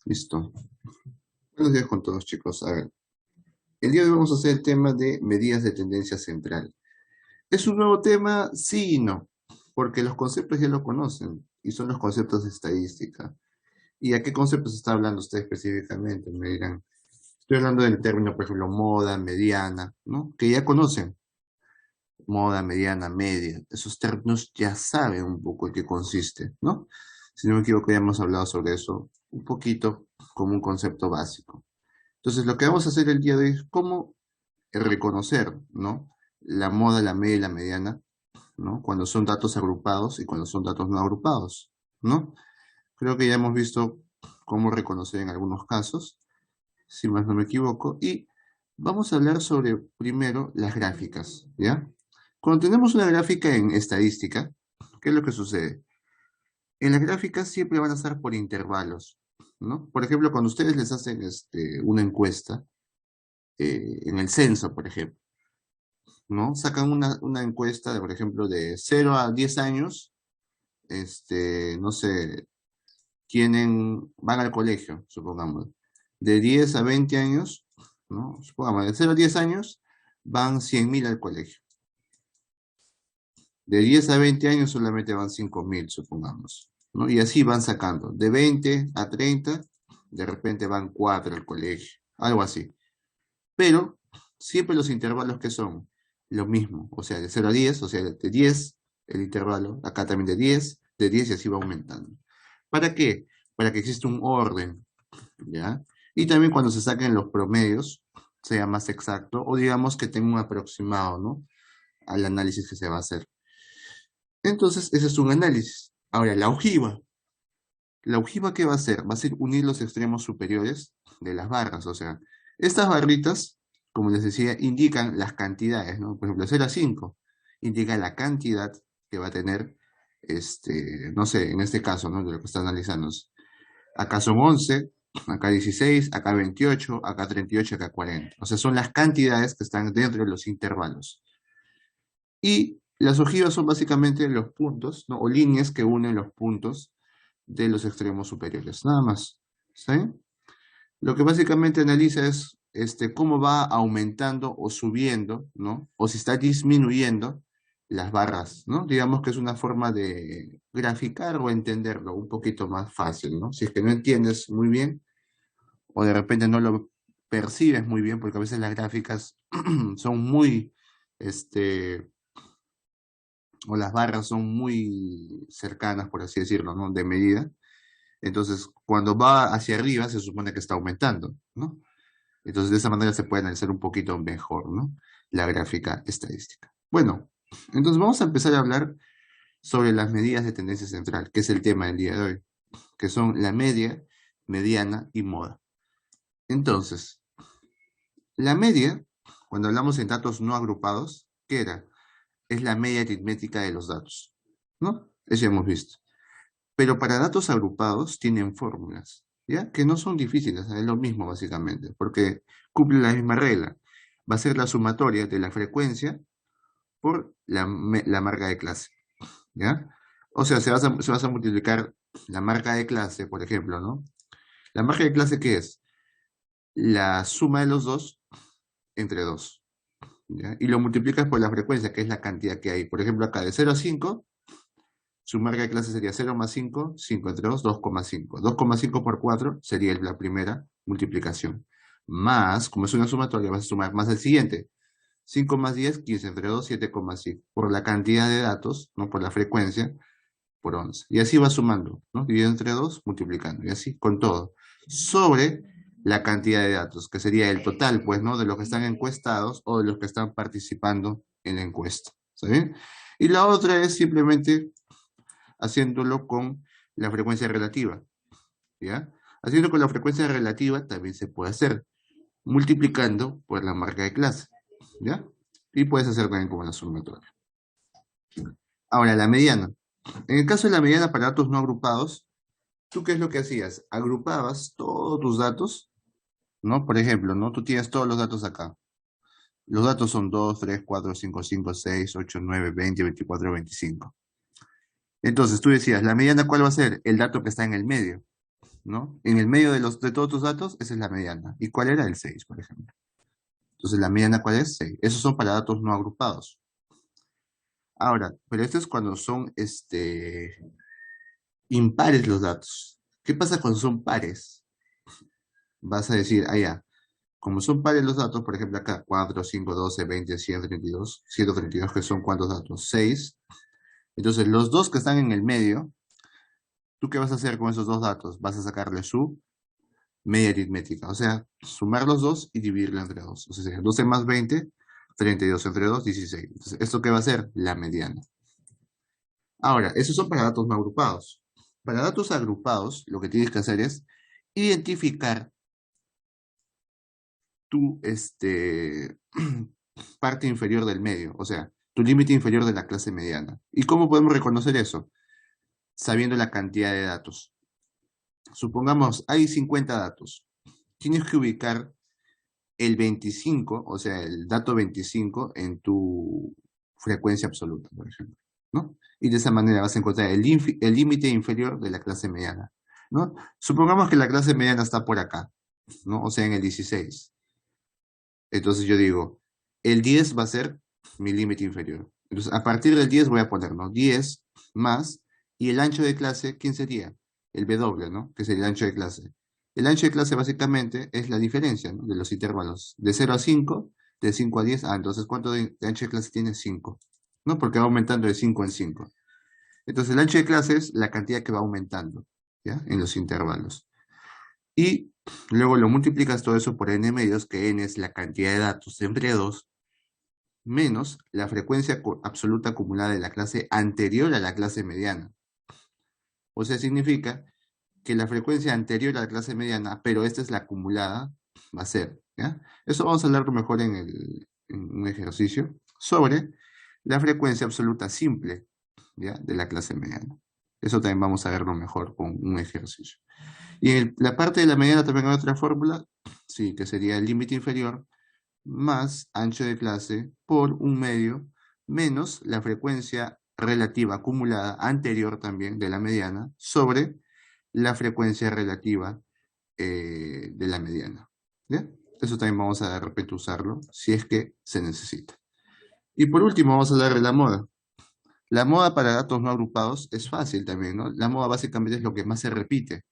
Listo. Buenos días con todos, chicos. A ver, el día de hoy vamos a hacer el tema de medidas de tendencia central. ¿Es un nuevo tema? Sí y no, porque los conceptos ya lo conocen y son los conceptos de estadística. ¿Y a qué conceptos está hablando usted específicamente? Me dirán, estoy hablando del término, por ejemplo, moda, mediana, ¿no? Que ya conocen. Moda, mediana, media. Esos términos ya saben un poco en qué consiste, ¿no? Si no me equivoco, ya hemos hablado sobre eso un poquito como un concepto básico. Entonces, lo que vamos a hacer el día de hoy es cómo reconocer, ¿no? La moda, la media y la mediana, ¿no? Cuando son datos agrupados y cuando son datos no agrupados, ¿no? Creo que ya hemos visto cómo reconocer en algunos casos, si más no me equivoco, y vamos a hablar sobre primero las gráficas, ¿ya? Cuando tenemos una gráfica en estadística, ¿qué es lo que sucede? En las gráficas siempre van a estar por intervalos, ¿no? Por ejemplo, cuando ustedes les hacen una encuesta, en el censo, por ejemplo, ¿no? Sacan una encuesta de, por ejemplo, de 0 a 10 años, no sé, van al colegio, supongamos. De 10 a 20 años, ¿no? Supongamos, de 0 a 10 años, van 100.000 al colegio. De 10 a 20 años solamente van 5.000, supongamos, ¿no? Y así van sacando. De 20 a 30, de repente van 4 al colegio, algo así. Pero siempre los intervalos que son lo mismo, o sea, de 0 a 10, o sea, de 10 el intervalo, acá también de 10 y así va aumentando. ¿Para qué? Para que exista un orden, ¿ya? Y también cuando se saquen los promedios, sea más exacto, o digamos que tenga un aproximado, ¿no? Al análisis que se va a hacer. Entonces, ese es un análisis. Ahora, la ojiva. La ojiva, ¿qué va a hacer? Va a ser unir los extremos superiores de las barras. O sea, estas barritas, como les decía, indican las cantidades, ¿no? Por ejemplo, 0 a 5 indica la cantidad que va a tener, no sé, en este caso, ¿no? De lo que está analizando. Acá son 11, acá 16, acá 28, acá 38, acá 40. O sea, son las cantidades que están dentro de los intervalos. Y las ojivas son básicamente los puntos, ¿no? O líneas que unen los puntos de los extremos superiores, nada más. ¿Sí? Lo que básicamente analiza es cómo va aumentando o subiendo, ¿no? O si está disminuyendo las barras, ¿no? Digamos que es una forma de graficar o entenderlo un poquito más fácil, ¿no? Si es que no entiendes muy bien o de repente no lo percibes muy bien, porque a veces las gráficas son muy, o las barras son muy cercanas, por así decirlo, ¿no? De medida. Entonces, cuando va hacia arriba, se supone que está aumentando, ¿no? Entonces, de esa manera se puede analizar un poquito mejor, ¿no? La gráfica estadística. Bueno, entonces vamos a empezar a hablar sobre las medidas de tendencia central, que es el tema del día de hoy, que son la media, mediana y moda. Entonces, la media, cuando hablamos en datos no agrupados, ¿qué era? Es la media aritmética de los datos, ¿no? Eso ya hemos visto. Pero para datos agrupados tienen fórmulas, ¿ya? Que no son difíciles, es lo mismo básicamente, porque cumple la misma regla. Va a ser la sumatoria de la frecuencia por la marca de clase, ¿ya? O sea, se va a multiplicar la marca de clase, por ejemplo, ¿no? ¿La marca de clase qué es? La suma de los dos entre 2, ¿ya? Y lo multiplicas por la frecuencia, que es la cantidad que hay. Por ejemplo, acá de 0 a 5, su marca de clase sería 0 más 5, 5 entre 2, 2,5. 2,5 por 4 sería la primera multiplicación. Más, como es una sumatoria, vas a sumar más el siguiente. 5 más 10, 15 entre 2, 7,5. Por la cantidad de datos, no por la frecuencia, por 11. Y así va sumando, ¿no? Dividido entre 2, multiplicando. Y así con todo. Sobre la cantidad de datos, que sería el total, pues, ¿no? De los que están encuestados o de los que están participando en la encuesta. ¿Está bien? Y la otra es simplemente haciéndolo con la frecuencia relativa, ¿ya? Haciendo con la frecuencia relativa también se puede hacer, multiplicando por la marca de clase, ¿ya? Y puedes hacer también como la sumatoria. Ahora, la mediana. En el caso de la mediana para datos no agrupados, ¿tú qué es lo que hacías? Agrupabas todos tus datos, ¿no? Por ejemplo, ¿no? Tú tienes todos los datos acá. Los datos son 2, 3, 4, 5, 5, 6, 8, 9, 20, 24, 25. Entonces tú decías, ¿la mediana cuál va a ser? El dato que está en el medio. ¿no? En el medio de todos tus datos, esa es la mediana. ¿Y cuál era? El 6, por ejemplo. Entonces, ¿la mediana cuál es? 6. Esos son para datos no agrupados. Ahora, pero esto es cuando son impares los datos. ¿Qué pasa cuando son pares? Vas a decir, ah, ya, como son pares los datos, por ejemplo acá, 4, 5, 12, 20, 132, 132, que son ¿cuántos datos? 6. Entonces, los dos que están en el medio, ¿tú qué vas a hacer con esos dos datos? Vas a sacarle su media aritmética, o sea, sumar los dos y dividirlo entre dos. O sea, sería 12 más 20, 32 entre 2, 16. Entonces, ¿esto qué va a ser? La mediana. Ahora, esos son para datos no agrupados. Para datos agrupados, lo que tienes que hacer es identificar tu parte inferior del medio, o sea, tu límite inferior de la clase mediana. ¿Y cómo podemos reconocer eso? Sabiendo la cantidad de datos. Supongamos, hay 50 datos. Tienes que ubicar el 25, o sea, el dato 25 en tu frecuencia absoluta, por ejemplo, ¿no? Y de esa manera vas a encontrar el límite inferior de la clase mediana, ¿no? Supongamos que la clase mediana está por acá, ¿no? O sea, en el 16. Entonces yo digo, el 10 va a ser mi límite inferior. Entonces, a partir del 10 voy a poner, ¿no? 10 más, y el ancho de clase, ¿quién sería? El W, ¿no? Que sería el ancho de clase. El ancho de clase básicamente es la diferencia, ¿no? De los intervalos. De 0 a 5, de 5 a 10. Ah, entonces, ¿cuánto de ancho de clase tiene? 5, ¿no? Porque va aumentando de 5 en 5. Entonces, el ancho de clase es la cantidad que va aumentando, ¿ya? En los intervalos. Y luego lo multiplicas todo eso por n medios, que n es la cantidad de datos entre 2, menos la frecuencia absoluta acumulada de la clase anterior a la clase mediana. O sea, significa que la frecuencia anterior a la clase mediana, pero esta es la acumulada, va a ser, ¿ya? Eso vamos a hablarlo mejor en un ejercicio sobre la frecuencia absoluta simple, ¿ya? De la clase mediana. Eso también vamos a verlo mejor con un ejercicio. Y en la parte de la mediana también hay otra fórmula, sí, que sería el límite inferior más ancho de clase por un medio menos la frecuencia relativa acumulada anterior también de la mediana sobre la frecuencia relativa de la mediana. ¿Ya? Eso también vamos a de repente usarlo si es que se necesita. Y por último vamos a hablar de la moda. La moda para datos no agrupados es fácil también, ¿no? La moda básicamente es lo que más se repite.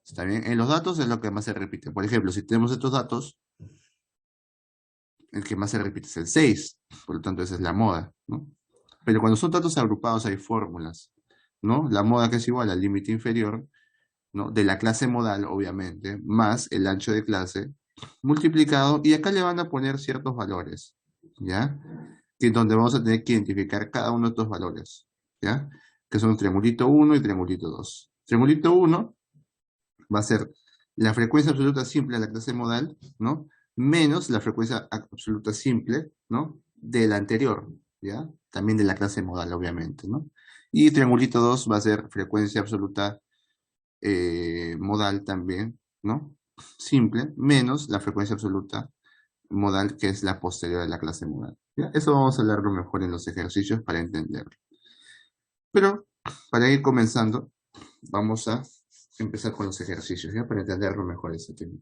¿Está bien? En los datos es lo que más se repite. Por ejemplo, si tenemos estos datos, el que más se repite es el 6, por lo tanto esa es la moda, ¿no? Pero cuando son datos agrupados hay fórmulas, ¿no? La moda que es igual al límite inferior, ¿no? De la clase modal, obviamente, más el ancho de clase, multiplicado, y acá le van a poner ciertos valores, ¿ya? Que es donde vamos a tener que identificar cada uno de estos valores, ¿ya? Que son triangulito 1 y triangulito 2. Triangulito 1 va a ser la frecuencia absoluta simple de la clase modal, ¿no? Menos la frecuencia absoluta simple, ¿no? De la anterior, ¿ya? También de la clase modal, obviamente, ¿no? Y triangulito 2 va a ser frecuencia absoluta modal también, ¿no? Simple, menos la frecuencia absoluta modal, que es la posterior de la clase modal, ¿ya? Eso vamos a hablarlo mejor en los ejercicios para entenderlo. Pero, para ir comenzando, vamos a empezar con los ejercicios, ¿ya? Para entenderlo mejor ese tema.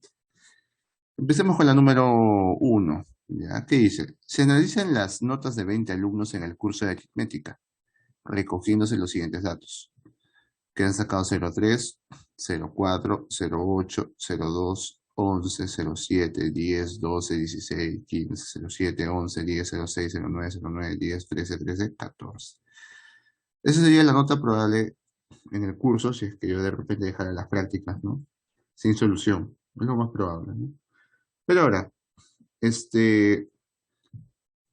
Empecemos con la número 1, ¿ya? ¿Qué dice? Se analizan las notas de 20 alumnos en el curso de aritmética, recogiéndose los siguientes datos, que han sacado 03, 04, 08, 02, 11, 07, 10, 12, 16, 15, 07, 11, 10, 06, 09, 09, 10, 13, 13, 14. Esa sería la nota probable en el curso, si es que yo de repente dejara las prácticas, ¿no? Sin solución. Es lo más probable, ¿no? Pero ahora,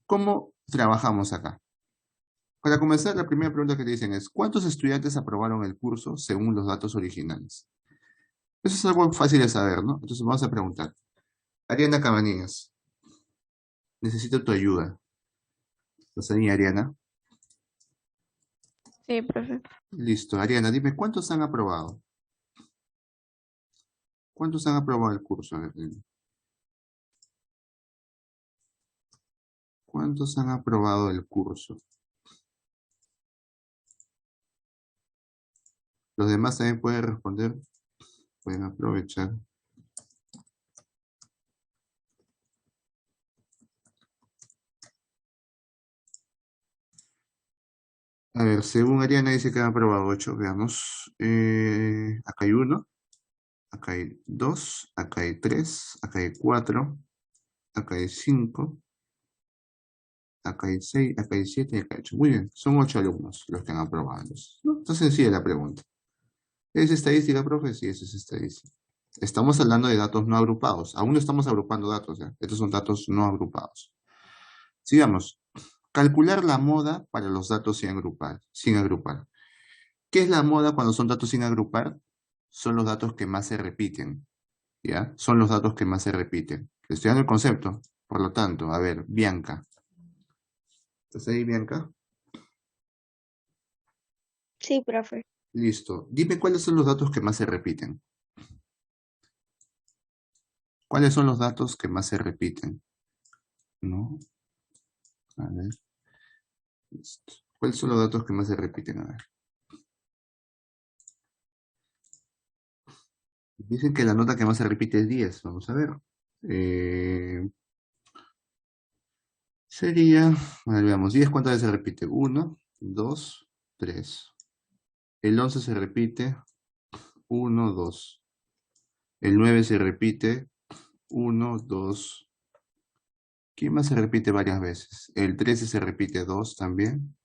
¿cómo trabajamos acá? Para comenzar, la primera pregunta que te dicen es, ¿cuántos estudiantes aprobaron el curso según los datos originales? Eso es algo fácil de saber, ¿no? Entonces vamos a preguntar. Ariana Cabanillas, necesito tu ayuda. ¿Estás ahí, Ariana? Sí, profe. Listo, Ariana, dime, ¿cuántos han aprobado? ¿Cuántos han aprobado el curso? A ver, dime. ¿Cuántos han aprobado el curso? Los demás también pueden responder. pueden aprovechar. A ver, según Ariana dice que han aprobado 8, veamos. Acá hay 1, acá hay 2, acá hay 3, acá hay 4, acá hay 5, acá hay 6, acá hay 7 y acá hay 8. Muy bien, son 8 alumnos los que han aprobado. ¿No? Está sencilla la pregunta. ¿Es estadística, profe? Sí, eso es estadística. Estamos hablando de datos no agrupados. Aún no estamos agrupando datos, ¿ya? Estos son datos no agrupados. Sigamos. Calcular la moda para los datos sin agrupar. Sin agrupar. ¿Qué es la moda cuando son datos sin agrupar? Son los datos que más se repiten, ¿ya? Son los datos que más se repiten. Estoy dando el concepto. Por lo tanto, a ver, Bianca. ¿Estás ahí, Bianca? Sí, profe. Listo. Dime cuáles son los datos que más se repiten. ¿Cuáles son los datos que más se repiten? ¿No? A ver. Listo. ¿Cuáles son los datos que más se repiten? A ver. Dicen que la nota que más se repite es 10. Vamos a ver. Eh, sería, a ver, veamos, 10, ¿cuántas veces se repite? 1, 2, 3. El 11 se repite 1, 2. El 9 se repite 1, 2. ¿Quién más se repite varias veces? El 13 se repite 2 también.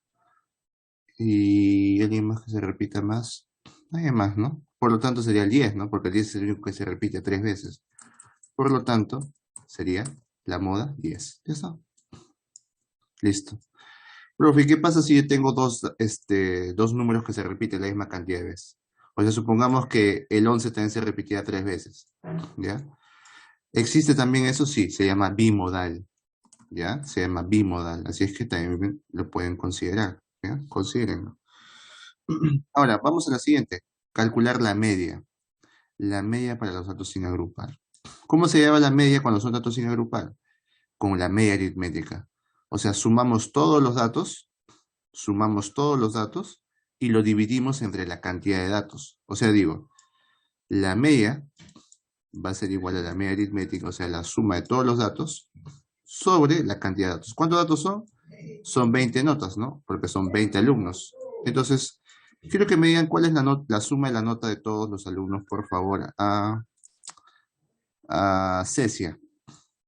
¿Y alguien más que se repita más? Nadie más, ¿no? Por lo tanto sería el 10, ¿no? Porque el 10 es el único que se repite 3 veces. Por lo tanto, sería la moda 10. ¿Ya está? Listo. Profe, ¿qué pasa si yo tengo dos números que se repiten la misma cantidad de veces? O sea, supongamos que el 11 también se repetía 3 veces, ¿ya? ¿Existe también eso? Sí, se llama bimodal, ¿ya? Se llama bimodal, así es que también lo pueden considerar, ¿ya? Considérenlo. Ahora, vamos a la siguiente. Calcular la media. La media para los datos sin agrupar. ¿Cómo se llama la media cuando son datos sin agrupar? Con la media aritmética. O sea, sumamos todos los datos y lo dividimos entre la cantidad de datos. O sea, digo, la media va a ser igual a la media aritmética, o sea, la suma de todos los datos sobre la cantidad de datos. ¿Cuántos datos son? Son 20 notas, ¿no? Porque son 20 alumnos. Entonces, quiero que me digan cuál es la suma de la nota de todos los alumnos, por favor. A Cecia.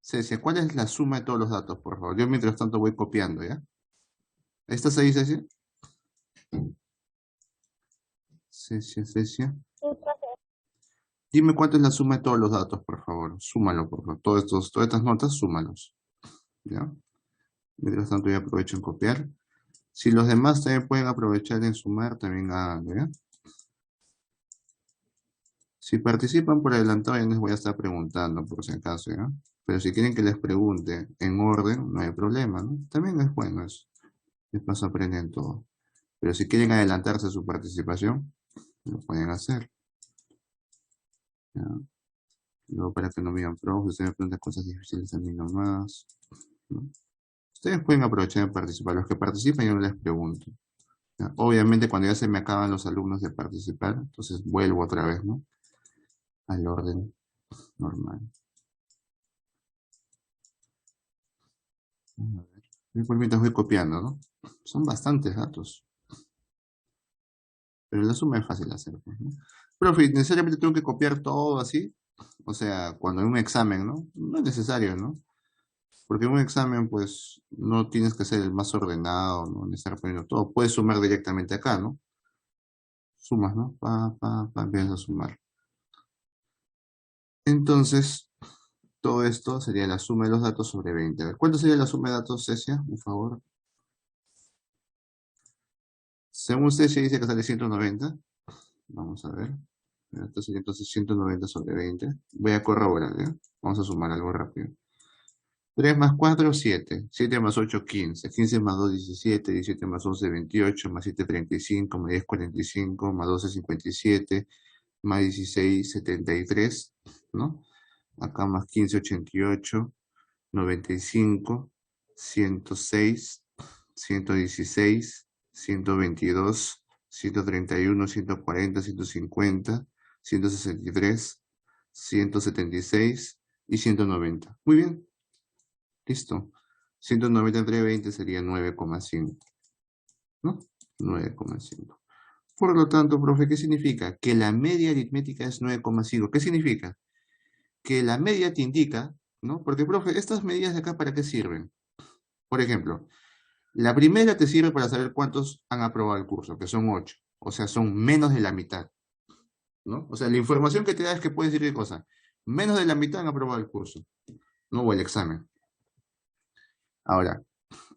Cecia, ¿cuál es la suma de todos los datos, por favor? Yo mientras tanto voy copiando, ¿ya? ¿Estás ahí, Cecia? Cecia, Cecia. Sí, profe. Dime cuánto es la suma de todos los datos, por favor. Súmalo, por favor. Todas estas notas, súmalos. ¿Ya? Mientras tanto, yo aprovecho en copiar. Si los demás también pueden aprovechar en sumar, también háganlo, ¿ya? Si participan por adelantado, ya les voy a estar preguntando, por si acaso, ¿ya? Pero si quieren que les pregunte en orden, no hay problema, ¿no? También es bueno eso. Después aprenden todo. Pero si quieren adelantarse a su participación, lo pueden hacer. ¿Ya? Luego para que no me digan, profe, ustedes me preguntan cosas difíciles a mí nomás, ¿no? Ustedes pueden aprovechar de participar. Los que participan yo no les pregunto, ¿ya? Obviamente cuando ya se me acaban los alumnos de participar, entonces vuelvo otra vez, ¿no? Al orden normal. A ver. Yo por mientras voy copiando, ¿no? Son bastantes datos. Pero la suma es fácil de hacer, pues, ¿no? Profe, ¿necesariamente tengo que copiar todo así? O sea, cuando hay un examen, ¿no? No es necesario, ¿no? Porque en un examen, pues, no tienes que ser el más ordenado, no estar poniendo todo. Puedes sumar directamente acá, ¿no? Sumas, ¿no? Empiezas a sumar. Entonces, todo esto sería la suma de los datos sobre 20. A ver, ¿cuánto sería la suma de datos, Cecia? Por favor. Según Cecia dice que sale 190. Vamos a ver. Esto sería entonces 190 sobre 20. Voy a corroborar, ¿ya? Vamos a sumar algo rápido. 3 más 4, 7. 7 más 8, 15. 15 más 2, 17. 17 más 11, 28. Más 7, 35. Más 10, 45. Más 12, 57. Más 16, 73. ¿No? Acá más 15, 88. 95. 106. 116. 122. 131. 140. 150. 163, 176 y 190. Muy bien, listo. 190 entre 20 sería 9,5, ¿no? 9,5. Por lo tanto, profe, ¿qué significa? Que la media aritmética es 9,5. ¿Qué significa? Que la media te indica, ¿no? Porque, profe, estas medidas de acá, ¿para qué sirven? Por ejemplo, la primera te sirve para saber cuántos han aprobado el curso, que son 8. O sea, son menos de la mitad, ¿no? O sea, la información que te da es que puedes decir qué cosa. Menos de la mitad han aprobado el curso, ¿no? O el examen. Ahora,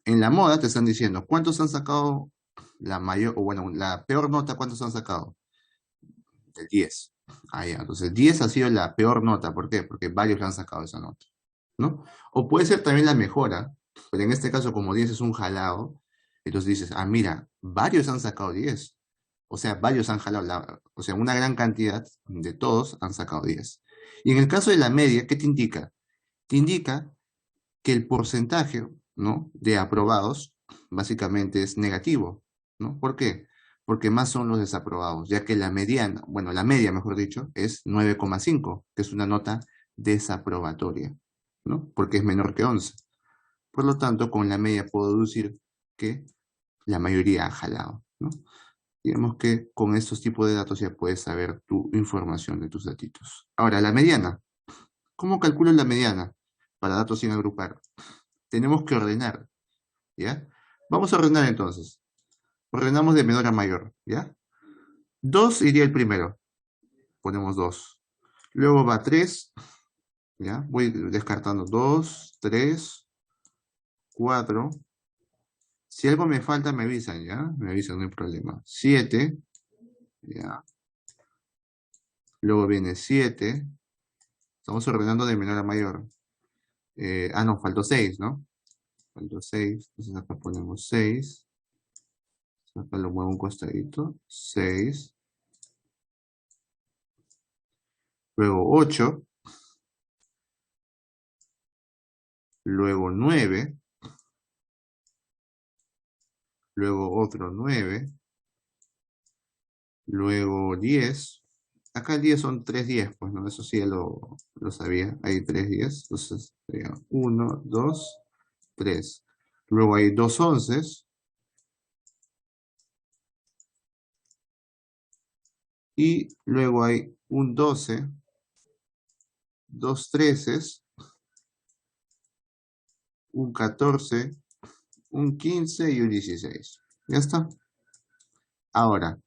en la moda te están diciendo cuántos han sacado la mayor, o bueno, la peor nota, ¿cuántos han sacado? El 10. Ah, ya. Entonces, 10 ha sido la peor nota. ¿Por qué? Porque varios le han sacado esa nota, ¿no? O puede ser también la mejora, pero en este caso, como 10 es un jalado, entonces dices, ah, mira, varios han sacado 10. O sea, varios han jalado, o sea, una gran cantidad de todos han sacado 10. Y en el caso de la media, ¿qué te indica? Te indica que el porcentaje, ¿no?, de aprobados básicamente es negativo, ¿no? ¿Por qué? Porque más son los desaprobados, ya que la mediana, bueno, la media, mejor dicho, es 9,5, que es una nota desaprobatoria, ¿no? Porque es menor que 11. Por lo tanto, con la media puedo deducir que la mayoría ha jalado, ¿no? Digamos que con estos tipos de datos ya puedes saber tu información de tus datitos. Ahora, la mediana. ¿Cómo calculo la mediana? Para datos sin agrupar. Tenemos que ordenar, ¿ya? Vamos a ordenar entonces. Ordenamos de menor a mayor, ¿ya? 2 iría el primero. Ponemos 2. Luego va 3, ¿ya? Voy descartando 2, 3, 4. Si algo me falta, me avisan, ¿ya? Me avisan, no hay problema. 7, ¿ya? Luego viene 7. Estamos ordenando de menor a mayor. No, faltó 6, ¿no? Faltó 6. Entonces acá ponemos 6. Acá lo muevo un costadito. 6. Luego 8. Luego 9. Luego otro 9. Luego 10. Acá el 10 son 3 10, pues no, eso sí ya lo sabía. Hay 3 10. Entonces sería 1, 2, 3. Luego hay 2 onces. Y luego hay un 12, 2 treces, un 14, un 15 y un 16. ¿Ya está? Ahora,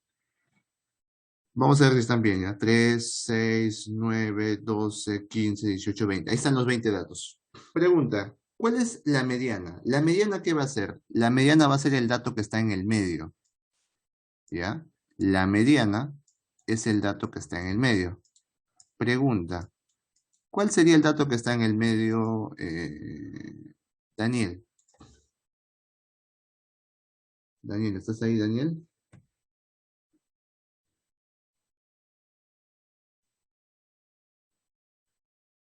vamos a ver si están bien, ¿ya? 3, 6, 9, 12, 15, 18, 20. Ahí están los 20 datos. Pregunta, ¿cuál es la mediana? ¿La mediana qué va a ser? La mediana va a ser el dato que está en el medio, ¿ya? La mediana es el dato que está en el medio. Pregunta, ¿cuál sería el dato que está en el medio, Daniel? Daniel, ¿estás ahí, Daniel?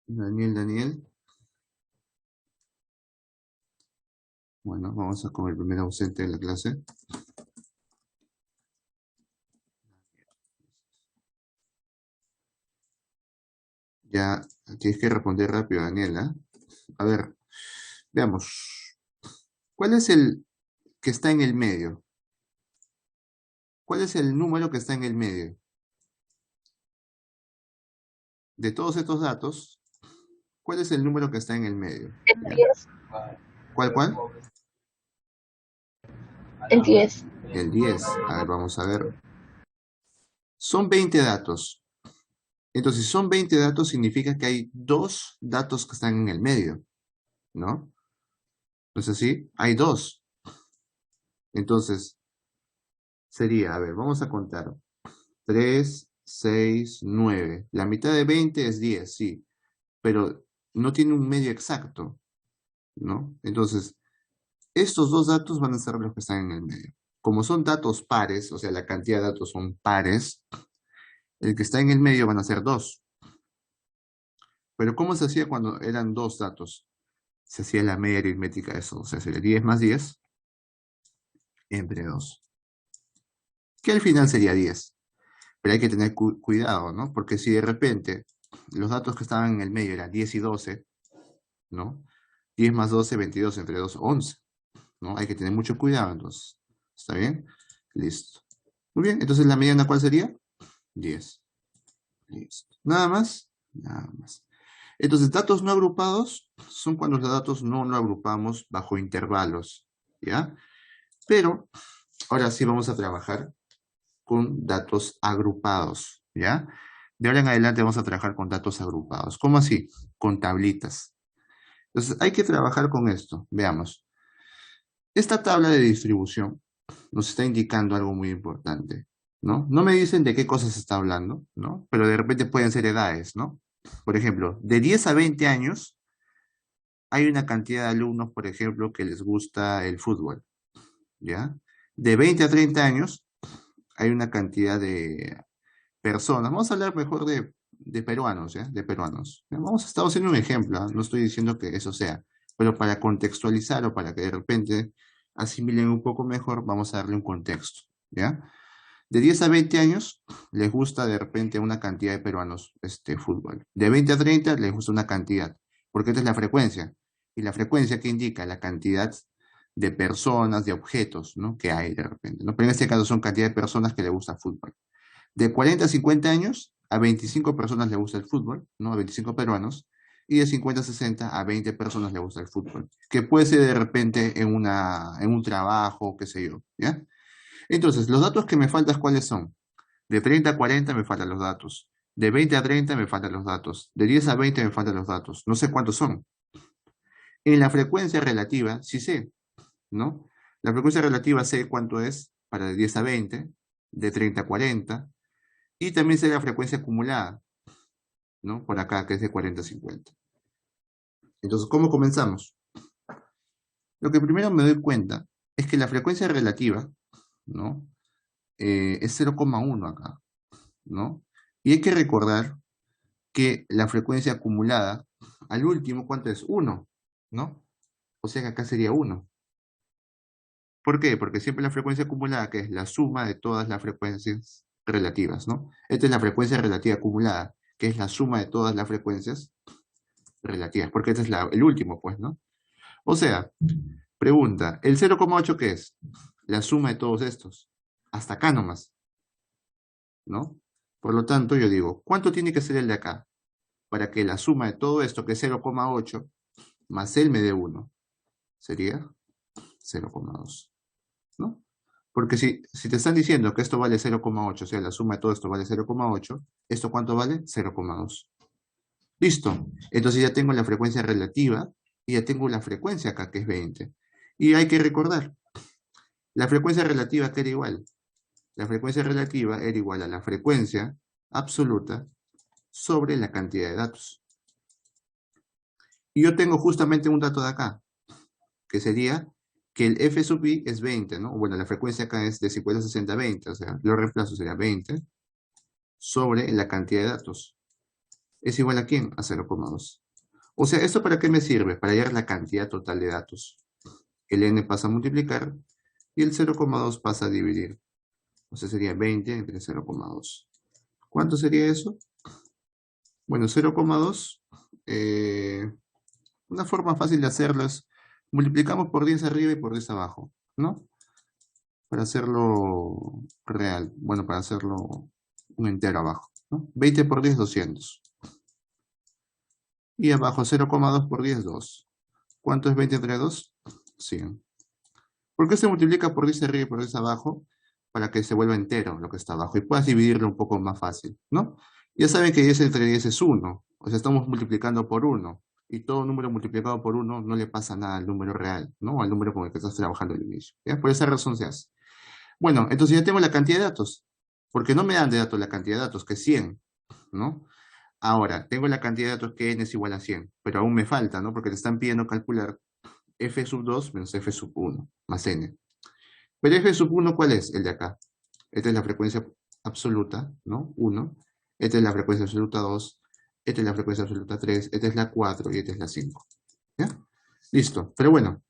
Daniel. Bueno, vamos a con el primer ausente de la clase. Ya tienes que responder rápido, Daniela. A ver, veamos. ¿Cuál es el que está en el medio? ¿Cuál es el número que está en el medio? De todos estos datos, ¿cuál es el número que está en el medio? El ¿Ya? 10. ¿Cuál? El 10. El 10. A ver, vamos a ver. Son 20 datos. Entonces, si son 20 datos, significa que hay 2 datos que están en el medio, ¿no? ¿No es así? Hay 2. Entonces, sería, a ver, vamos a contar. 3, 6, 9. La mitad de 20 es 10, sí. Pero no tiene un medio exacto, ¿no? Entonces, estos 2 datos van a ser los que están en el medio. Como son datos pares, o sea, la cantidad de datos son pares, el que está en el medio van a ser 2. Pero ¿cómo se hacía cuando eran 2 datos? Se hacía la media aritmética de eso. O sea, sería 10 más 10 entre 2. Que al final sería 10. Pero hay que tener cuidado, ¿no? Porque si de repente los datos que estaban en el medio eran 10 y 12, ¿no? 10 más 12, 22, entre 2, 11, ¿no? Hay que tener mucho cuidado, entonces. ¿Está bien? Listo. Muy bien, entonces la mediana, ¿cuál sería? 10. Listo. Nada más. Nada más. Entonces, datos no agrupados son cuando los datos no lo agrupamos bajo intervalos, ¿ya? Pero ahora sí vamos a trabajar con datos agrupados, ¿ya? De ahora en adelante vamos a trabajar con datos agrupados. ¿Cómo así? Con tablitas. Entonces, hay que trabajar con esto. Veamos. Esta tabla de distribución nos está indicando algo muy importante, ¿no? No me dicen de qué cosas se está hablando, ¿no? Pero de repente pueden ser edades, ¿no? Por ejemplo, de 10 a 20 años hay una cantidad de alumnos, por ejemplo, que les gusta el fútbol, ¿ya? De 20 a 30 años hay una cantidad de personas. Vamos a hablar mejor de peruanos, ¿ya? De peruanos. Vamos, estamos haciendo un ejemplo, ¿ah? No estoy diciendo que eso sea, pero para contextualizar o para que de repente asimilen un poco mejor, vamos a darle un contexto, ¿ya? De 10 a 20 años les gusta de repente una cantidad de peruanos fútbol. De 20 a 30 les gusta una cantidad, porque esta es la frecuencia. Y la frecuencia que indica la cantidad de personas, de objetos, ¿no? Que hay de repente, ¿no? Pero en este caso son cantidad de personas que les gusta fútbol. De 40 a 50 años, a 25 personas les gusta el fútbol, ¿no? A 25 peruanos. Y de 50 a 60, a 20 personas les gusta el fútbol. Que puede ser de repente en un trabajo, qué sé yo, ¿ya? Entonces, los datos que me faltan, ¿cuáles son? De 30 a 40 me faltan los datos. De 20 a 30 me faltan los datos. De 10 a 20 me faltan los datos. No sé cuántos son. En la frecuencia relativa, sí sé, ¿no? La frecuencia relativa sé cuánto es para de 10 a 20, de 30 a 40, y también sé la frecuencia acumulada, ¿no? Por acá, que es de 40 a 50. Entonces, ¿cómo comenzamos? Lo que primero me doy cuenta es que la frecuencia relativa, ¿no? Es 0,1 acá, ¿no? Y hay que recordar que la frecuencia acumulada, al último, ¿cuánto es? 1, ¿no? O sea que acá sería 1. ¿Por qué? Porque siempre la frecuencia acumulada, que es la suma de todas las frecuencias relativas, ¿no? Esta es la frecuencia relativa acumulada, que es la suma de todas las frecuencias relativas, porque este es el último, pues, ¿no? O sea, pregunta, ¿el 0,8 qué es? La suma de todos estos. Hasta acá nomás, ¿no? Por lo tanto, yo digo, ¿cuánto tiene que ser el de acá? Para que la suma de todo esto, que es 0,8, más él me dé 1. Sería 0,2, ¿no? Porque si te están diciendo que esto vale 0,8, o sea, la suma de todo esto vale 0,8, ¿esto cuánto vale? 0,2. Listo. Entonces ya tengo la frecuencia relativa y ya tengo la frecuencia acá, que es 20. Y hay que recordar, la frecuencia relativa que era igual. La frecuencia relativa era igual a la frecuencia absoluta sobre la cantidad de datos. Y yo tengo justamente un dato de acá, que sería que el f sub i es 20, ¿no? Bueno, la frecuencia acá es de 50 a 60 a 20, o sea, lo reemplazo sería 20 sobre la cantidad de datos. ¿Es igual a quién? A 0,2. O sea, ¿esto para qué me sirve? Para hallar la cantidad total de datos. El n pasa a multiplicar y el 0,2 pasa a dividir. O sea, sería 20 entre 0,2. ¿Cuánto sería eso? Bueno, 0,2, una forma fácil de hacerlo es multiplicamos por 10 arriba y por 10 abajo, ¿no? Para hacerlo real, bueno, para hacerlo un entero abajo, ¿no? 20 por 10, 200. Y abajo 0,2 por 10, 2. ¿Cuánto es 20 entre 2? 100. ¿Por qué se multiplica por 10 arriba y por 10 abajo? Para que se vuelva entero lo que está abajo y puedas dividirlo un poco más fácil, ¿no? Ya saben que 10 entre 10 es 1, o sea, estamos multiplicando por 1, y todo número multiplicado por 1 no le pasa nada al número real, ¿no? Al número con el que estás trabajando al inicio, ¿ya? Por esa razón se hace. Bueno, entonces ya tengo la cantidad de datos, porque no me dan de datos la cantidad de datos, que es 100, ¿no? Ahora, tengo la cantidad de datos que n es igual a 100, pero aún me falta, ¿no? Porque te están pidiendo calcular f sub 2 menos f sub 1 más n. Pero f sub 1, ¿cuál es? El de acá. Esta es la frecuencia absoluta, ¿no? 1. Esta es la frecuencia absoluta 2. Esta es la frecuencia absoluta 3. Esta es la 4 y esta es la 5. ¿Ya? Listo. Pero bueno,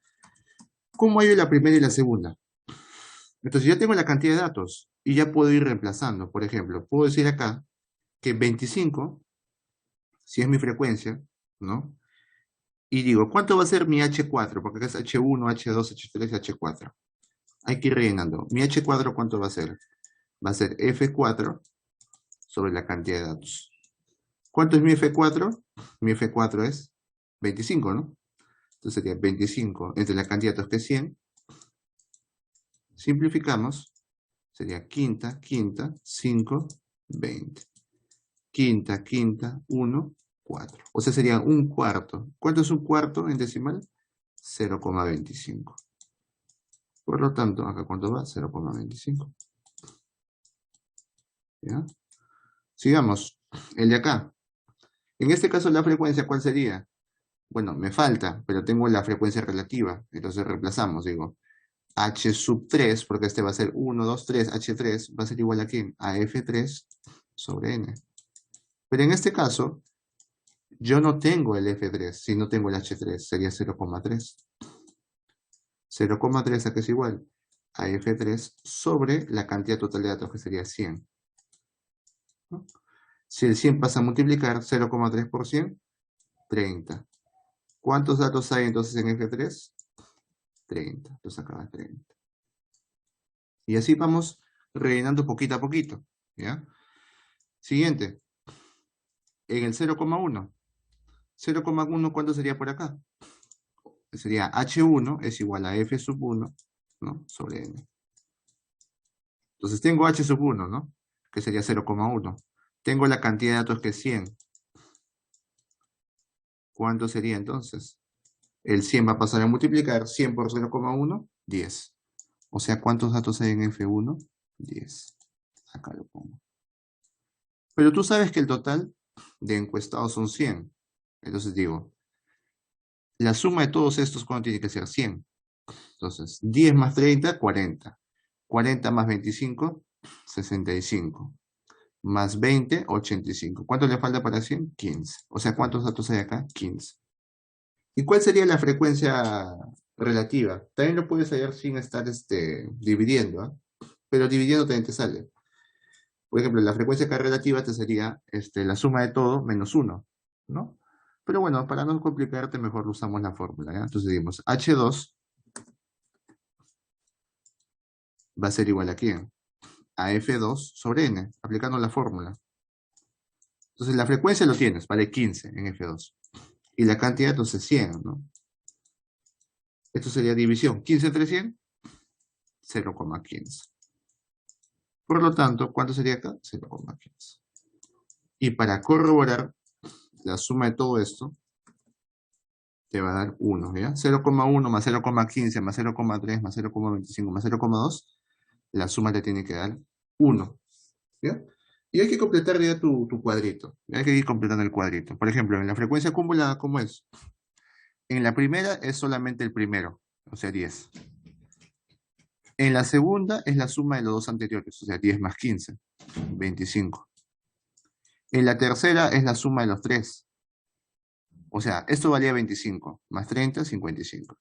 ¿cómo hay la primera y la segunda? Entonces ya tengo la cantidad de datos y ya puedo ir reemplazando. Por ejemplo, puedo decir acá que 25, si es mi frecuencia, ¿no? Y digo, ¿cuánto va a ser mi H4? Porque acá es H1, H2, H3, H4. Hay que ir rellenando. Mi H4, ¿cuánto va a ser? Va a ser F4 sobre la cantidad de datos. ¿Cuánto es mi F4? Mi F4 es 25, ¿no? Entonces sería 25 entre la cantidad de datos que es 100. Simplificamos. Sería quinta, quinta, 5, 20. Quinta, quinta, 1, 4. O sea, sería un cuarto. ¿Cuánto es un cuarto en decimal? 0,25. Por lo tanto, acá cuánto va? 0,25. ¿Ya? Sigamos. El de acá. En este caso, la frecuencia, ¿cuál sería? Bueno, me falta, pero tengo la frecuencia relativa. Entonces reemplazamos, digo, H sub 3, porque este va a ser 1, 2, 3, H3, va a ser igual a ¿quién? A F3 sobre N. Pero en este caso, yo no tengo el F3, si no tengo el H3, sería 0,3. 0,3 a que es igual a F3 sobre la cantidad total de datos, que sería 100. ¿No? Si el 100 pasa a multiplicar 0,3 por 100, 30. ¿Cuántos datos hay entonces en F3? 30. Entonces acá va 30. Y así vamos rellenando poquito a poquito. ¿Ya? Siguiente. En el 0,1. 0,1, ¿cuánto sería por acá? Sería H1 es igual a F sub 1, ¿no? Sobre N. Entonces tengo H sub 1, ¿no? Que sería 0,1. Tengo la cantidad de datos que es 100. ¿Cuánto sería entonces? El 100 va a pasar a multiplicar 100 por 0,1, 10. O sea, ¿cuántos datos hay en F1? 10. Acá lo pongo. Pero tú sabes que el total de encuestados son 100. Entonces digo, la suma de todos estos, ¿cuánto tiene que ser? 100. Entonces, 10 más 30, 40. 40 más 25, 65. Más 20, 85. ¿Cuánto le falta para 100? 15. O sea, ¿cuántos datos hay acá? 15. ¿Y cuál sería la frecuencia relativa? También lo puedes hallar sin estar dividiendo, ¿ah? Pero dividiendo también te sale. Por ejemplo, la frecuencia acá relativa te sería la suma de todo menos 1, ¿no? Pero bueno, para no complicarte, mejor usamos la fórmula, ¿ya? Entonces decimos H2 va a ser igual a ¿quién? A F2 sobre N, aplicando la fórmula. Entonces la frecuencia lo tienes, vale 15 en F2. Y la cantidad entonces 100, ¿no? Esto sería división. 15 entre 100, 0,15. Por lo tanto, ¿cuánto sería acá? 0,15. Y para corroborar la suma de todo esto, te va a dar 1, ¿ya? 0,1 más 0,15 más 0,3 más 0,25 más 0,2, la suma te tiene que dar 1, ¿ya? Y hay que completar ya tu cuadrito. Hay que ir completando el cuadrito. Por ejemplo, en la frecuencia acumulada, ¿cómo es? En la primera es solamente el primero, o sea, 10. En la segunda es la suma de los dos anteriores, o sea, 10 más 15, 25. En la tercera es la suma de los tres. O sea, esto valía 25, más 30, 55.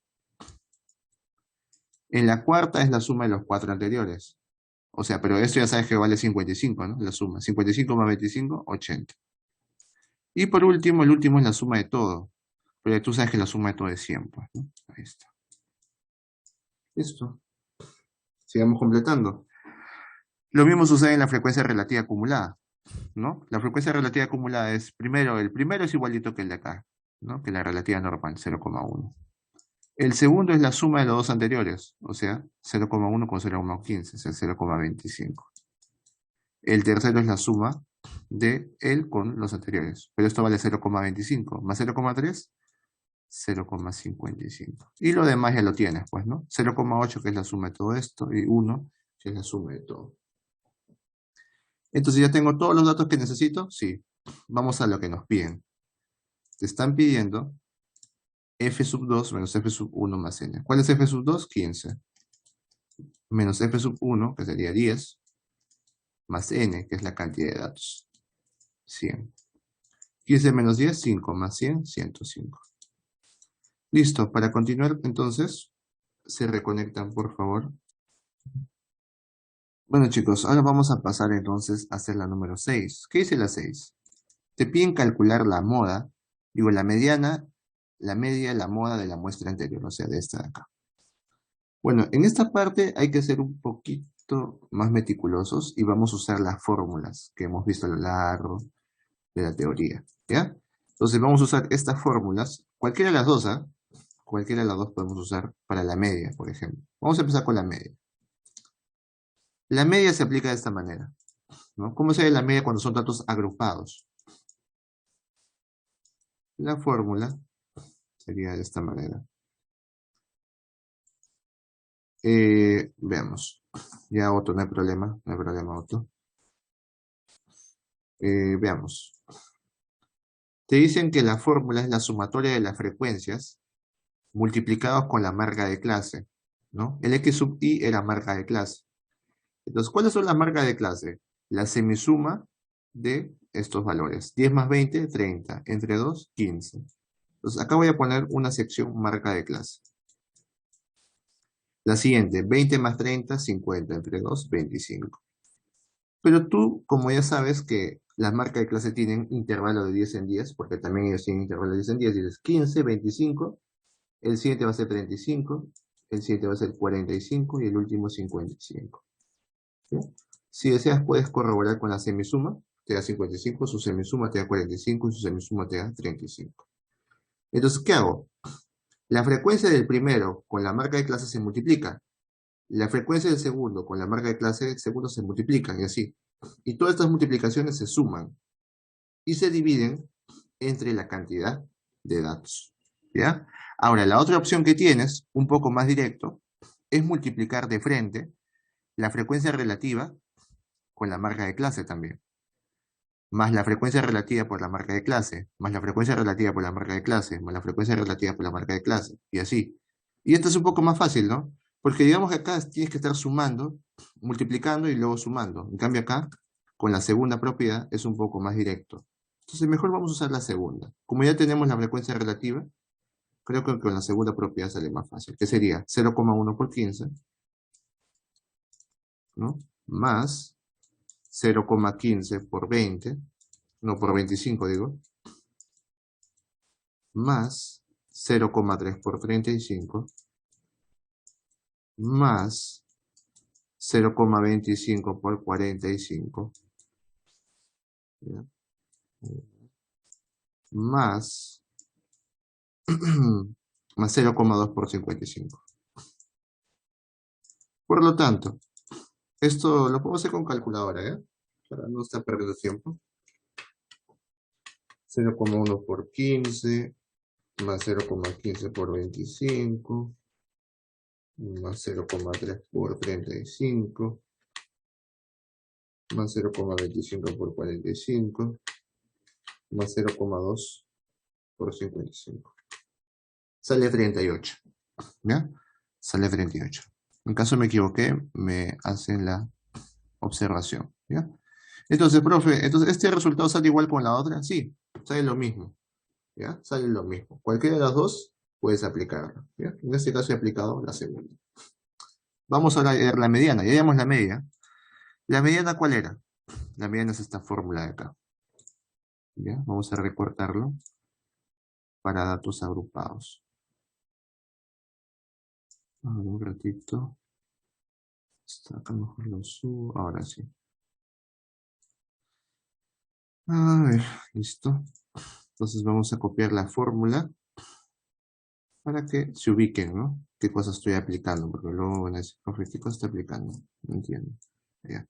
En la cuarta es la suma de los cuatro anteriores. O sea, pero esto ya sabes que vale 55, ¿no? La suma. 55 más 25, 80. Y por último, el último es la suma de todo. Pero tú sabes que la suma de todo es 100, pues, ¿no? Ahí está. Listo. Sigamos completando. Lo mismo sucede en la frecuencia relativa acumulada, ¿no? La frecuencia relativa acumulada es, primero, el primero es igualito que el de acá, ¿no? Que la relativa normal, 0,1. El segundo es la suma de los dos anteriores, o sea, 0,1 con 0,15, o sea, 0,25. El tercero es la suma de él con los anteriores, pero esto vale 0,25, más 0,3, 0,55. Y lo demás ya lo tienes, pues, ¿no? 0,8 que es la suma de todo esto, y 1 que es la suma de todo. Entonces ya tengo todos los datos que necesito, sí. Vamos a lo que nos piden. Te están pidiendo f sub 2 menos f sub 1 más n. ¿Cuál es f sub 2? 15. Menos f sub 1, que sería 10, más n, que es la cantidad de datos, 100. 15 menos 10, 5, más 100, 105. Listo, para continuar entonces, se reconectan por favor. Bueno, chicos, ahora vamos a pasar entonces a hacer la número 6. ¿Qué dice la 6? Te piden calcular la moda, digo, la mediana, la media, la moda de la muestra anterior, o sea, de esta de acá. Bueno, en esta parte hay que ser un poquito más meticulosos y vamos a usar las fórmulas que hemos visto a lo largo de la teoría, ¿ya? Entonces vamos a usar estas fórmulas, cualquiera de las dos, ¿ah? Cualquiera de las dos podemos usar para la media, por ejemplo. Vamos a empezar con la media. La media se aplica de esta manera, ¿no? ¿Cómo se ve la media cuando son datos agrupados? La fórmula sería de esta manera. Veamos. Ya Otto, no hay problema, no hay problema, Otto. Veamos. Te dicen que la fórmula es la sumatoria de las frecuencias multiplicados con la marca de clase, ¿no? El x sub i era marca de clase. Entonces, ¿cuáles son las marcas de clase? La semisuma de estos valores. 10 más 20, 30. Entre 2, 15. Entonces, acá voy a poner una sección marca de clase. La siguiente, 20 más 30, 50. Entre 2, 25. Pero tú, como ya sabes que las marcas de clase tienen intervalo de 10 en 10, porque también ellos tienen intervalo de 10 en 10, dices 15, 25, el siguiente va a ser 35, el siguiente va a ser 45 y el último 55. ¿Sí? Si deseas, puedes corroborar con la semisuma, te da 55, su semisuma te da 45 y su semisuma te da 35. Entonces, ¿qué hago? La frecuencia del primero con la marca de clase se multiplica. La frecuencia del segundo con la marca de clase del segundo se multiplican y así. Y todas estas multiplicaciones se suman y se dividen entre la cantidad de datos. ¿Ya? Ahora, la otra opción que tienes, un poco más directo, es multiplicar de frente la frecuencia relativa con la marca de clase también, más la frecuencia relativa por la marca de clase, más la frecuencia relativa por la marca de clase, más la frecuencia relativa por la marca de clase, y así. Y esto es un poco más fácil, ¿no? Porque digamos que acá tienes que estar sumando, multiplicando y luego sumando. En cambio acá, con la segunda propiedad, es un poco más directo. Entonces mejor vamos a usar la segunda. Como ya tenemos la frecuencia relativa, creo que con la segunda propiedad sale más fácil, que sería 0,1 por 15, ¿no? Más 0,15 por 20, no por 25 digo, más 0,3 por 35, más 0,25 por 45, ¿ya? Más, más 0,2 por 55. Por lo tanto, esto lo puedo hacer con calculadora, ¿ya? Para no estar perdiendo tiempo. 0,1 por 15, más 0,15 por 25, más 0,3 por 35, más 0,25 por 45, más 0,2 por 55. Sale 38, ¿ya? Sale 38. En caso me equivoqué, me hacen la observación, ¿ya? Entonces, profe, entonces, ¿este resultado sale igual con la otra? Sí, sale lo mismo, ¿ya? Sale lo mismo. Cualquiera de las dos puedes aplicarlo, ¿ya? En este caso he aplicado la segunda. Vamos a ver la mediana, ya veamos la media. ¿La mediana cuál era? La mediana es esta fórmula de acá, ¿ya? Vamos a recortarlo para datos agrupados. A ver, un ratito. Está acá, mejor lo subo. Ahora sí. A ver, listo. Entonces vamos a copiar la fórmula para que se ubiquen, ¿no? ¿Qué cosas estoy aplicando? Porque luego van a decir, profe, ¿qué cosa está aplicando? No entiendo. Ya,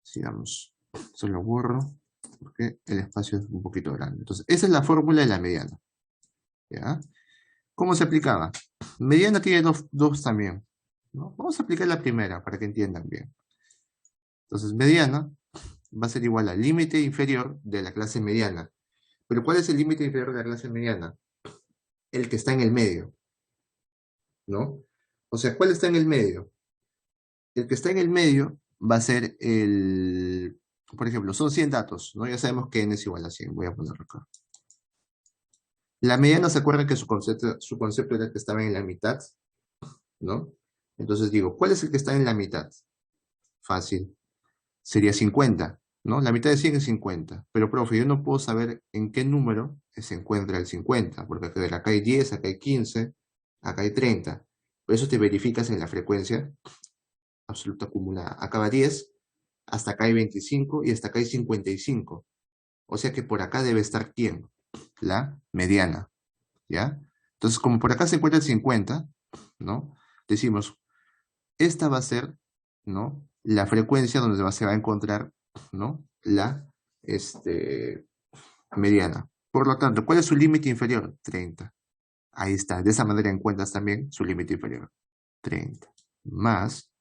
sigamos. Se lo borro porque el espacio es un poquito grande. Entonces, esa es la fórmula de la mediana. ¿Ya? ¿Cómo se aplicaba? Mediana tiene dos también, ¿no? Vamos a aplicar la primera para que entiendan bien. Entonces, mediana va a ser igual al límite inferior de la clase mediana. ¿Pero cuál es el límite inferior de la clase mediana? El que está en el medio, ¿no? O sea, ¿cuál está en el medio? El que está en el medio va a ser por ejemplo, son 100 datos, ¿no? Ya sabemos que n es igual a 100, voy a ponerlo acá. La mediana, ¿se acuerdan que su concepto era que estaba en la mitad? ¿No? Entonces digo, ¿cuál es el que está en la mitad? Fácil. Sería 50, ¿no? La mitad de 100 es 50. Pero, profe, yo no puedo saber en qué número se encuentra el 50, porque acá hay 10, acá hay 15, acá hay 30. Por eso te verificas en la frecuencia absoluta acumulada. Acá va 10, hasta acá hay 25 y hasta acá hay 55. O sea que por acá debe estar ¿quién? La mediana, ¿ya? Entonces, como por acá se encuentra el 50, ¿no? Decimos, esta va a ser, ¿no? La frecuencia donde se va a encontrar, ¿no? La mediana. Por lo tanto, ¿cuál es su límite inferior? 30. Ahí está. De esa manera encuentras también su límite inferior. 30. Más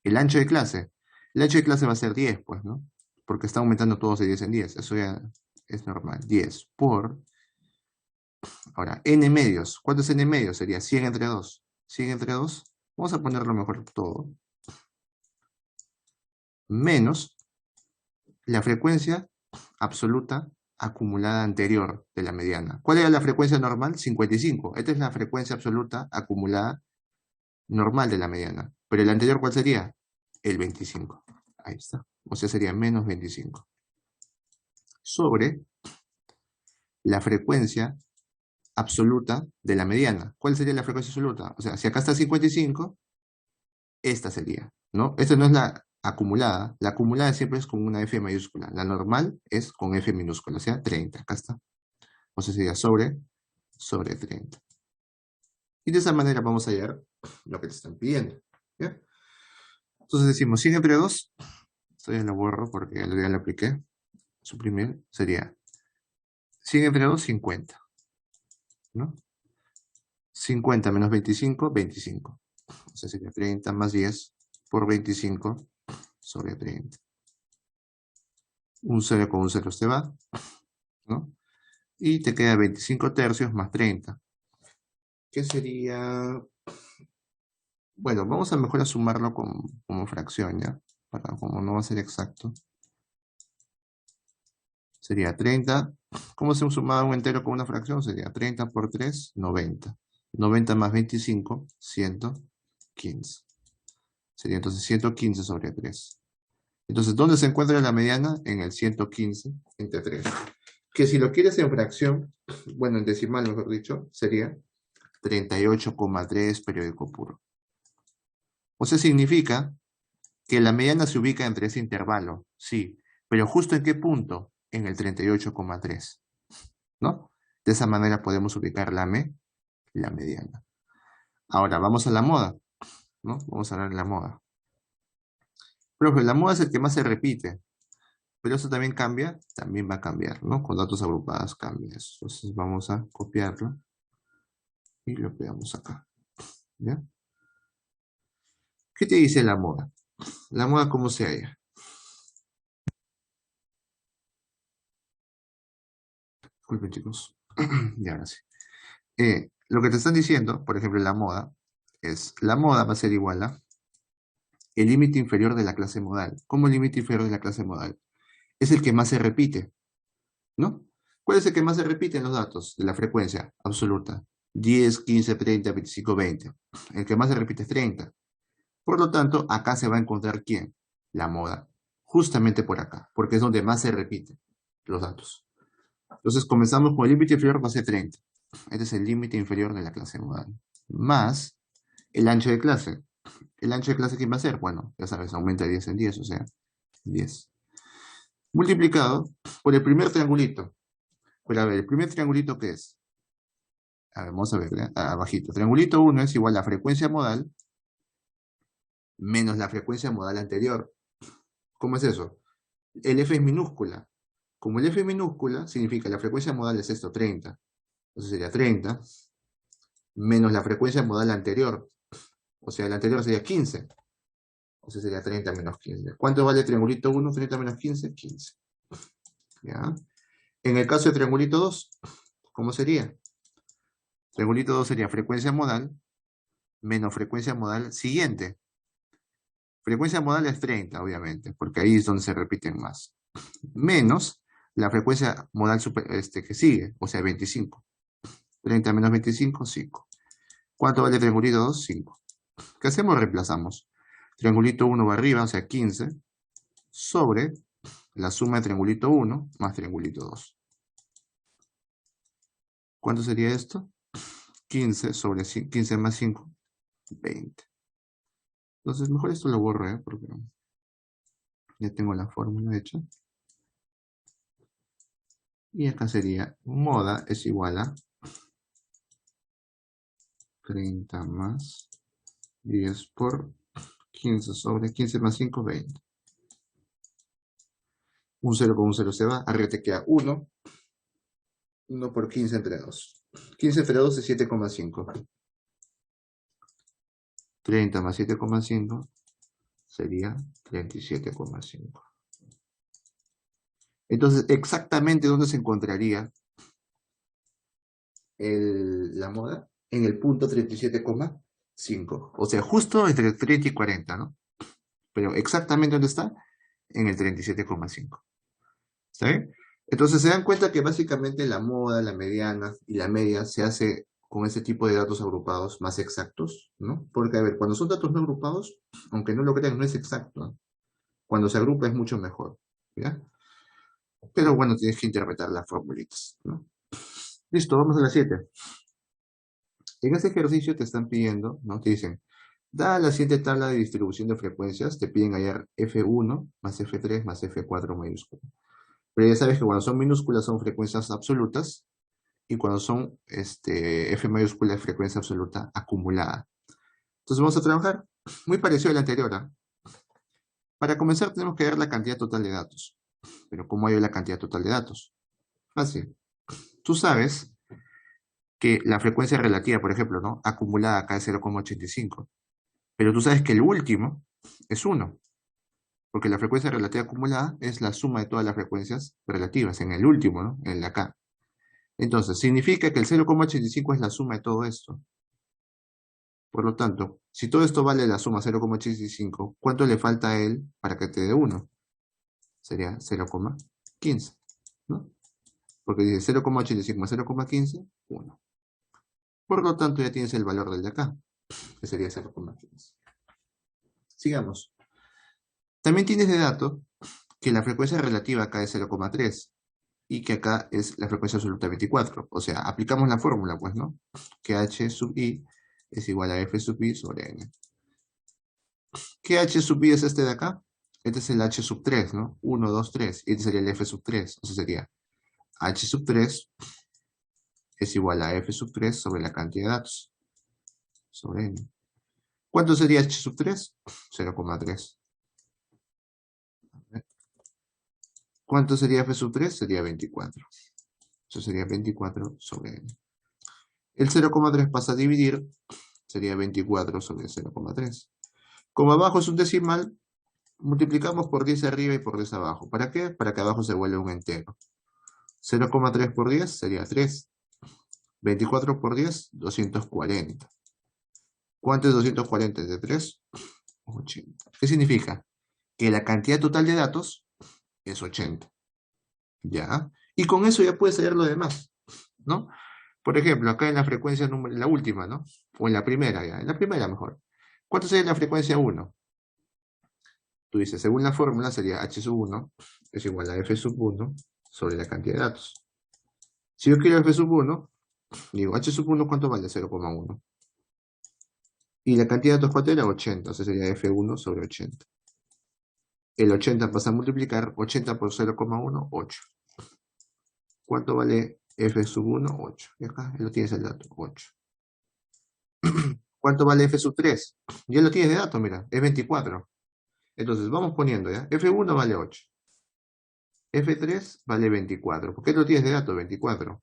el ancho de clase. El ancho de clase va a ser 10, pues, ¿no? Porque está aumentando todos de 10 en 10. Eso ya es normal. 10 por... Ahora, n medios. ¿Cuánto es n medios? Sería 100 entre 2. 100 entre 2. Vamos a ponerlo mejor todo. Menos la frecuencia absoluta acumulada anterior de la mediana. ¿Cuál era la frecuencia normal? 55. Esta es la frecuencia absoluta acumulada normal de la mediana. Pero el anterior, ¿cuál sería? El 25. Ahí está. O sea, sería menos 25. Sobre la frecuencia absoluta de la mediana. ¿Cuál sería la frecuencia absoluta? O sea, si acá está 55, esta sería, ¿no? Esta no es la acumulada siempre es con una F mayúscula, la normal es con F minúscula, o sea, 30, acá está. O sea, sería sobre 30. Y de esa manera vamos a hallar lo que te están pidiendo, ¿ya? Entonces decimos 100 entre 2, esto ya lo borro porque ya lo apliqué, suprimir, sería 100 entre 2, 50, ¿no? 50 menos 25, 25. O sea, sería 30 más 10 por 25 sobre 30. Un 0 con un 0 se va, ¿no? Y te queda 25 tercios más 30. ¿Qué sería? Bueno, vamos a mejor a sumarlo como fracción, ¿ya? Para, como no va a ser exacto. Sería 30. ¿Cómo se sumaba un entero con una fracción? Sería 30 por 3, 90. 90 más 25, 115. Sería entonces 115 sobre 3. Entonces, ¿dónde se encuentra la mediana? En el 115 entre 3. Que si lo quieres en fracción, bueno, en decimal mejor dicho, sería 38,3 periódico puro. O sea, significa que la mediana se ubica entre ese intervalo, sí, pero ¿justo en qué punto? En el 38,3, ¿no? De esa manera podemos ubicar la mediana. Ahora, vamos a la moda, ¿no? Vamos a hablar de la moda. Profe, la moda es el que más se repite, pero eso también cambia, también va a cambiar, ¿no? Con datos agrupados cambia eso. Entonces vamos a copiarlo y lo pegamos acá, ¿ya? ¿Qué te dice la moda? La moda, ¿cómo se halla? Disculpen, chicos. Y ahora sí. Lo que te están diciendo, por ejemplo, la moda, es la moda va a ser igual a el límite inferior de la clase modal. ¿Cómo el límite inferior de la clase modal? Es el que más se repite, ¿no? ¿Cuál es el que más se repite en los datos de la frecuencia absoluta? 10, 15, 30, 25, 20. El que más se repite es 30. Por lo tanto, acá se va a encontrar ¿quién? La moda. Justamente por acá, porque es donde más se repiten los datos. Entonces comenzamos con el límite inferior va a ser 30. Este es el límite inferior de la clase modal. Más el ancho de clase. ¿El ancho de clase quién va a ser? Bueno, ya sabes, aumenta de 10 en 10, o sea, 10. Multiplicado por el primer triangulito. Pero a ver, ¿el primer triangulito qué es? A ver, vamos a ver, abajito. Triangulito 1 es igual a la frecuencia modal menos la frecuencia modal anterior. ¿Cómo es eso? El F es minúscula. Como el F es minúscula, significa la frecuencia modal es esto, 30. Entonces sería 30 menos la frecuencia modal anterior. O sea, la anterior sería 15. O sea, sería 30 menos 15. ¿Cuánto vale triangulito 1? 30 menos 15, 15. ¿Ya? En el caso de triangulito 2, ¿cómo sería? Triangulito 2 sería frecuencia modal menos frecuencia modal siguiente. Frecuencia modal es 30, obviamente, porque ahí es donde se repiten más. Menos la frecuencia modal que sigue, o sea, 25. 30 menos 25, 5. ¿Cuánto vale triangulito 2? 5. ¿Qué hacemos? Reemplazamos. Triangulito 1 va arriba, o sea, 15, sobre la suma de triangulito 1 más triangulito 2. ¿Cuánto sería esto? 15 sobre 15 más 5, 20. Entonces, mejor esto lo borro, porque ya tengo la fórmula hecha. Y acá sería moda es igual a 30 más 10 por 15 sobre 15 más 5, 20. Un 0 con un 0 se va. Arriba te queda 1. 1 por 15 entre 2. 15 entre 2 es 7,5. 30 más 7,5 sería 37,5. Entonces, exactamente dónde se encontraría la moda, en el punto 37,5. O sea, justo entre 30 y 40, ¿no? Pero exactamente dónde está, en el 37,5. ¿Está bien? Entonces se dan cuenta que básicamente la moda, la mediana y la media se hace con ese tipo de datos agrupados más exactos, ¿no? Porque, a ver, cuando son datos no agrupados, aunque no lo crean, no es exacto, ¿no? Cuando se agrupa es mucho mejor, ¿ya? Pero bueno, tienes que interpretar las formulitas, ¿no? Listo, vamos a las 7. En este ejercicio te están pidiendo, ¿no? Te dicen, dada la siguiente tabla de distribución de frecuencias, te piden hallar F1 más F3 más F4 mayúscula. Pero ya sabes que cuando son minúsculas son frecuencias absolutas y cuando son F mayúscula es frecuencia absoluta acumulada. Entonces vamos a trabajar muy parecido al anterior, ¿ah? Para comenzar tenemos que hallar la cantidad total de datos. Pero ¿cómo hallo la cantidad total de datos? Fácil. Tú sabes que la frecuencia relativa, por ejemplo, ¿no? Acumulada acá es 0,85. Pero tú sabes que el último es 1. Porque la frecuencia relativa acumulada es la suma de todas las frecuencias relativas, en el último, ¿no? En el de acá. Entonces, significa que el 0,85 es la suma de todo esto. Por lo tanto, si todo esto vale la suma 0,85, ¿cuánto le falta a él para que te dé 1? Sería 0,15, ¿no? Porque dice 0,85 más 0,15, 1. Por lo tanto, ya tienes el valor del de acá, que sería 0,15. Sigamos. También tienes de dato que la frecuencia relativa acá es 0,3 y que acá es la frecuencia absoluta 24. O sea, aplicamos la fórmula, pues, ¿no? Que h sub i es igual a f sub i sobre n. ¿Qué h sub i es este de acá? Este es el h sub 3, ¿no? 1, 2, 3. Y este sería el f sub 3. O sea, sería h sub 3 es igual a f sub 3 sobre la cantidad de datos. Sobre n. ¿Cuánto sería h sub 3? 0,3. ¿Cuánto sería f sub 3? Sería 24. Eso sería 24 sobre n. El 0,3 pasa a dividir, sería 24 sobre 0,3. Como abajo es un decimal, multiplicamos por 10 arriba y por 10 abajo. ¿Para qué? Para que abajo se vuelva un entero. 0,3 por 10 sería 3. 24 por 10, 240. ¿Cuánto es 240 de 3? 80. ¿Qué significa? Que la cantidad total de datos es 80. ¿Ya? Y con eso ya puedes saber lo demás, ¿no? Por ejemplo, acá en la frecuencia número, la última, ¿no? O en la primera, ya. En la primera mejor. ¿Cuánto sería la frecuencia 1? Tú dices, según la fórmula sería h sub 1 es igual a f sub 1 sobre la cantidad de datos. Si yo quiero f sub 1, digo, h sub 1, ¿cuánto vale? 0,1. Y la cantidad de datos, ¿cuánto era? 80, o sea, sería f1 sobre 80. El 80 pasa a multiplicar, 80 por 0,1, 8. ¿Cuánto vale f sub 1? 8. Y acá ya lo tienes el dato, 8. ¿Cuánto vale f sub 3? Ya lo tienes de dato, mira, es 24. Entonces, vamos poniendo, ¿ya? f1 vale 8. f3 vale 24. ¿Por qué lo tienes de dato? 24.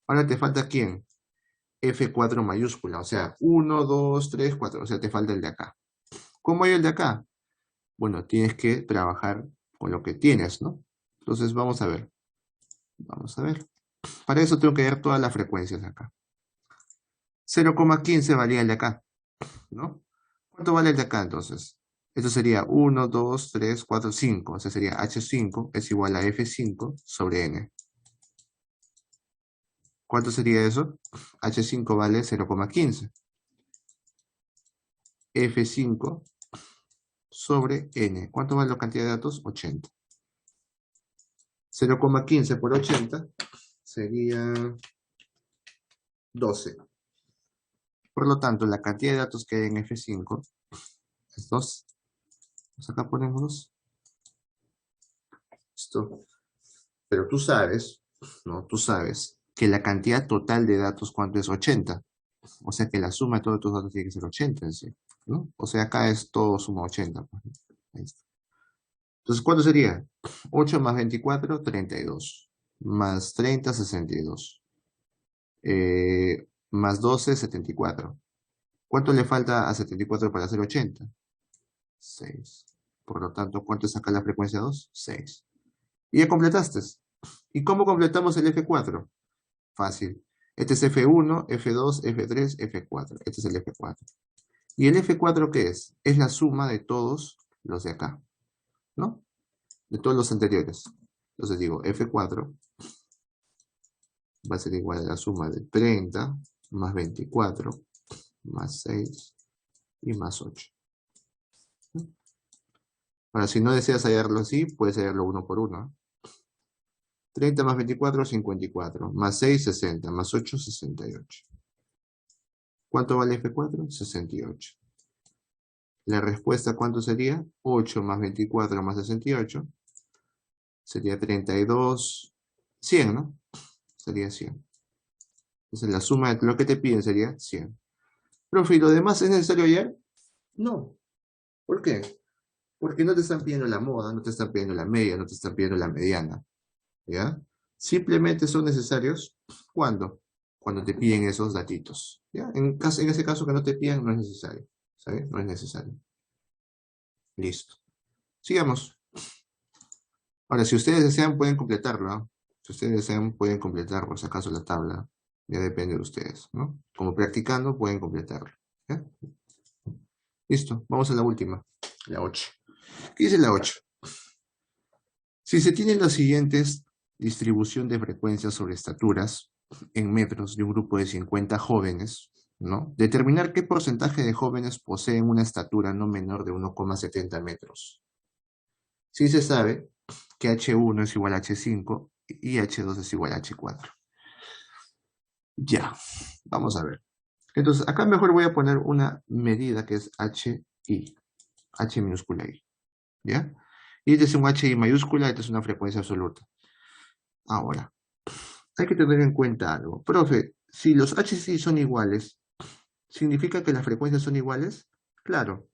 Ahora te falta ¿quién? F4 mayúscula, o sea, 1, 2, 3, 4, o sea, te falta el de acá. ¿Cómo hay el de acá? Bueno, tienes que trabajar con lo que tienes, ¿no? Entonces, vamos a ver. Vamos a ver. Para eso tengo que ver todas las frecuencias de acá. 0,15 valía el de acá, ¿no? ¿Cuánto vale el de acá, entonces? Esto sería 1, 2, 3, 4, 5. O sea, sería H5 es igual a F5 sobre N. ¿Cuánto sería eso? H5 vale 0,15. F5 sobre N. ¿Cuánto vale la cantidad de datos? 80. 0,15 por 80 sería 12. Por lo tanto, la cantidad de datos que hay en F5 es 2. Pues acá ponemos 2. Listo. Pero tú sabes, ¿no? Tú sabes que la cantidad total de datos, ¿cuánto es? 80. O sea que la suma de todos tus datos tiene que ser 80, en sí, ¿no? O sea, acá es todo suma 80. Pues, ¿no? Ahí está. Entonces, ¿cuánto sería? 8 más 24, 32. Más 30, 62. Más 12, 74. ¿Cuánto le falta a 74 para hacer 80? 6. Por lo tanto, ¿cuánto es acá la frecuencia 2? 6. Y ya completaste. ¿Y cómo completamos el F4? Fácil. Este es F1, F2, F3, F4. Este es el F4. ¿Y el F4 qué es? Es la suma de todos los de acá, ¿no? De todos los anteriores. Entonces digo, F4 va a ser igual a la suma de 30 más 24 más 6 y más 8. Ahora, si no deseas hallarlo así, puedes hallarlo uno por uno. 30 más 24, 54. Más 6, 60. Más 8, 68. ¿Cuánto vale F4? 68. La respuesta, ¿cuánto sería? 8 más 24 más 68. Sería 32. 100, ¿no? Sería 100. Entonces la suma de lo que te piden sería 100. Profe, ¿y lo demás es necesario hallar? No. ¿Por qué? Porque no te están pidiendo la moda, no te están pidiendo la media, no te están pidiendo la mediana. ¿Ya? Simplemente son necesarios, ¿cuándo? Cuando te piden esos datitos. ¿Ya? En ese caso que no te pidan, no es necesario. ¿Sabes? No es necesario. Listo. Sigamos. Ahora, si ustedes desean, pueden completarlo, ¿no? Si ustedes desean, pueden completar, por si acaso, la tabla. Ya depende de ustedes, ¿no? Como practicando, pueden completarlo. ¿Ya? Listo. Vamos a la última. La 8. ¿Qué dice la 8? Si se tienen las siguientes distribución de frecuencias sobre estaturas en metros de un grupo de 50 jóvenes, ¿no? Determinar qué porcentaje de jóvenes poseen una estatura no menor de 1,70 metros. Sí se sabe que H1 es igual a H5 y H2 es igual a H4. Ya, vamos a ver. Entonces, acá mejor voy a poner una medida que es HI, H minúscula I, ¿ya? Y este es un HI mayúscula, esta es una frecuencia absoluta. Ahora, hay que tener en cuenta algo. Profe, si los HI son iguales, ¿significa que las frecuencias son iguales? Claro.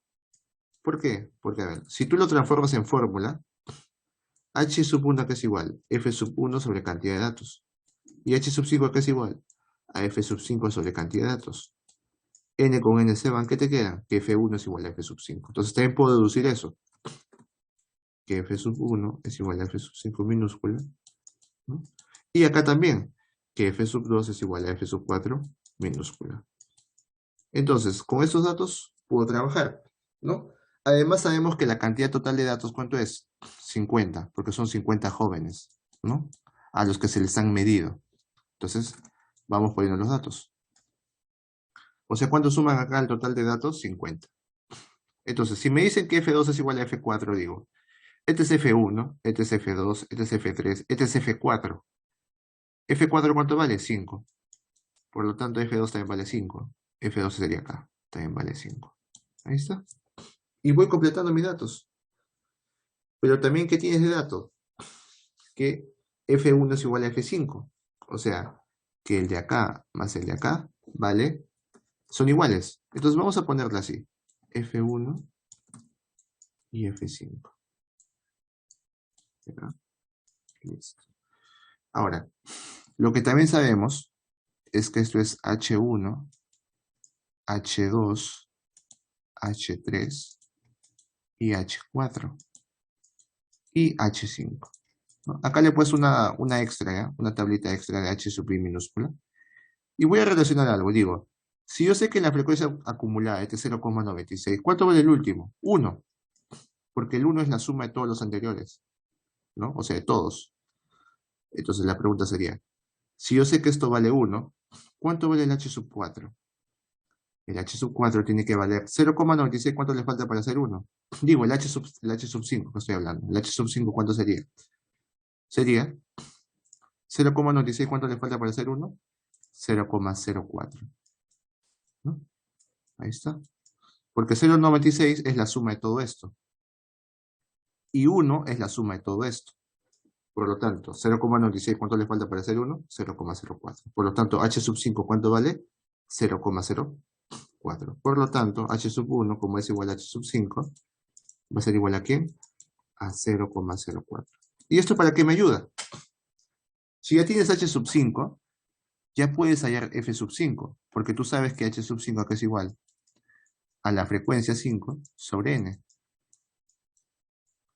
¿Por qué? Porque, a ver, si tú lo transformas en fórmula, H sub 1 que es igual, F sub 1 sobre cantidad de datos. Y H sub 5 que es igual, a F sub 5 sobre cantidad de datos. N con N se van, ¿qué te queda? Que F1 es igual a F sub 5. Entonces también puedo deducir eso. Que F sub 1 es igual a F sub 5 minúscula, ¿no? Y acá también, que F sub 2 es igual a F sub 4 minúscula. Entonces, con estos datos puedo trabajar, ¿no? Además sabemos que la cantidad total de datos, ¿cuánto es? 50, porque son 50 jóvenes, ¿no? A los que se les han medido. Entonces, vamos poniendo los datos. O sea, ¿cuánto suman acá el total de datos? 50. Entonces, si me dicen que F2 es igual a F4, digo, este es F1, este es F2, este es F3, este es F4. ¿F4 cuánto vale? 5. Por lo tanto, F2 también vale 5. F2 sería acá, también vale 5. Ahí está. Y voy completando mis datos. Pero también, ¿qué tienes de dato? Que F1 es igual a F5. O sea, que el de acá más el de acá, ¿vale? Son iguales. Entonces vamos a ponerla así. F1 y F5. ¿Ya? Listo. Ahora, lo que también sabemos es que esto es H1, H2, H3 y H4 y H5. ¿No? Acá le he puesto una extra, ¿ya? Una tablita extra de H sub I minúscula. Y voy a relacionar algo. Digo, si yo sé que la frecuencia acumulada es de 0,96, ¿cuánto vale el último? 1. Porque el 1 es la suma de todos los anteriores, ¿no? O sea, de todos. Entonces la pregunta sería, si yo sé que esto vale 1, ¿cuánto vale el H sub 4? El h sub 4 tiene que valer 0,96. ¿Cuánto le falta para hacer 1? Digo, el h sub 5 que estoy hablando. El h sub 5, ¿cuánto sería? Sería 0,96. ¿Cuánto le falta para hacer 1? 0,04. ¿No? Ahí está. Porque 0,96 es la suma de todo esto. Y 1 es la suma de todo esto. Por lo tanto, 0,96, ¿cuánto le falta para hacer 1? 0,04. Por lo tanto, h sub 5, ¿cuánto vale? 0,04. Por lo tanto, h sub 1, como es igual a h sub 5, va a ser igual a ¿quién? A 0,04. ¿Y esto para qué me ayuda? Si ya tienes h sub 5, ya puedes hallar f sub 5, porque tú sabes que h sub 5 acá es igual a la frecuencia 5 sobre n.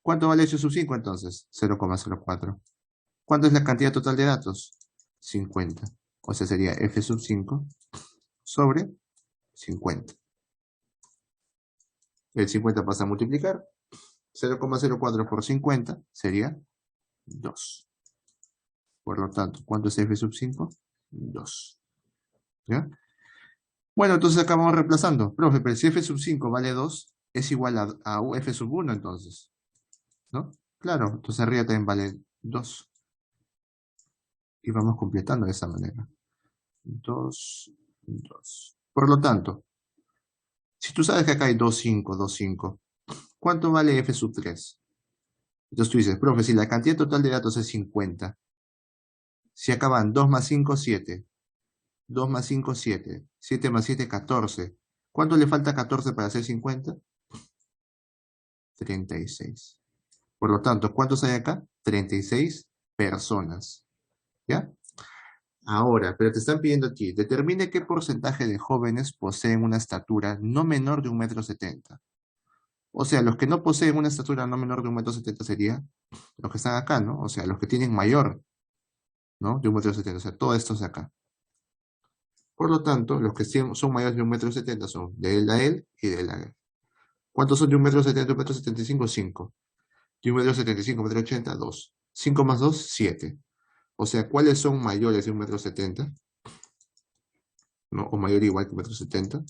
¿Cuánto vale h sub 5 entonces? 0,04. ¿Cuánto es la cantidad total de datos? 50. O sea, sería f sub 5 sobre 50. El 50 pasa a multiplicar. 0,04 por 50 sería 2. Por lo tanto, ¿cuánto es f sub 5? 2. ¿Ya? Bueno, entonces acá vamos reemplazando. Profe, pero si f sub 5 vale 2, es igual a f sub 1 entonces. ¿No? Claro, entonces arriba también vale 2. Y vamos completando de esa manera. 2, 2. Por lo tanto, si tú sabes que acá hay 2, 5, 2, 5, ¿cuánto vale f sub 3? Entonces tú dices, profe, si la cantidad total de datos es 50, si acaban 2 más 5, 7, 2 más 5, 7, 7 más 7, 14, ¿cuánto le falta a 14 para hacer 50? 36. Por lo tanto, ¿cuántos hay acá? 36 personas. ¿Ya? Ahora, pero te están pidiendo aquí, determine qué porcentaje de jóvenes poseen una estatura no menor de 1,70 m. O sea, los que no poseen una estatura no menor de 1,70 m serían los que están acá, ¿no? O sea, los que tienen mayor, ¿no? De 1,70 m. O sea, todos estos de acá. Por lo tanto, los que son mayores de 1,70 m son de él a él y de él a él. ¿Cuántos son de 1,70 m, 1,75 m? 5. De 1,75 m, 1,80 m, 2. 5 más 2, 7. O sea, ¿cuáles son mayores de 1,70 m? ¿No? O mayor o igual que 1,70 m.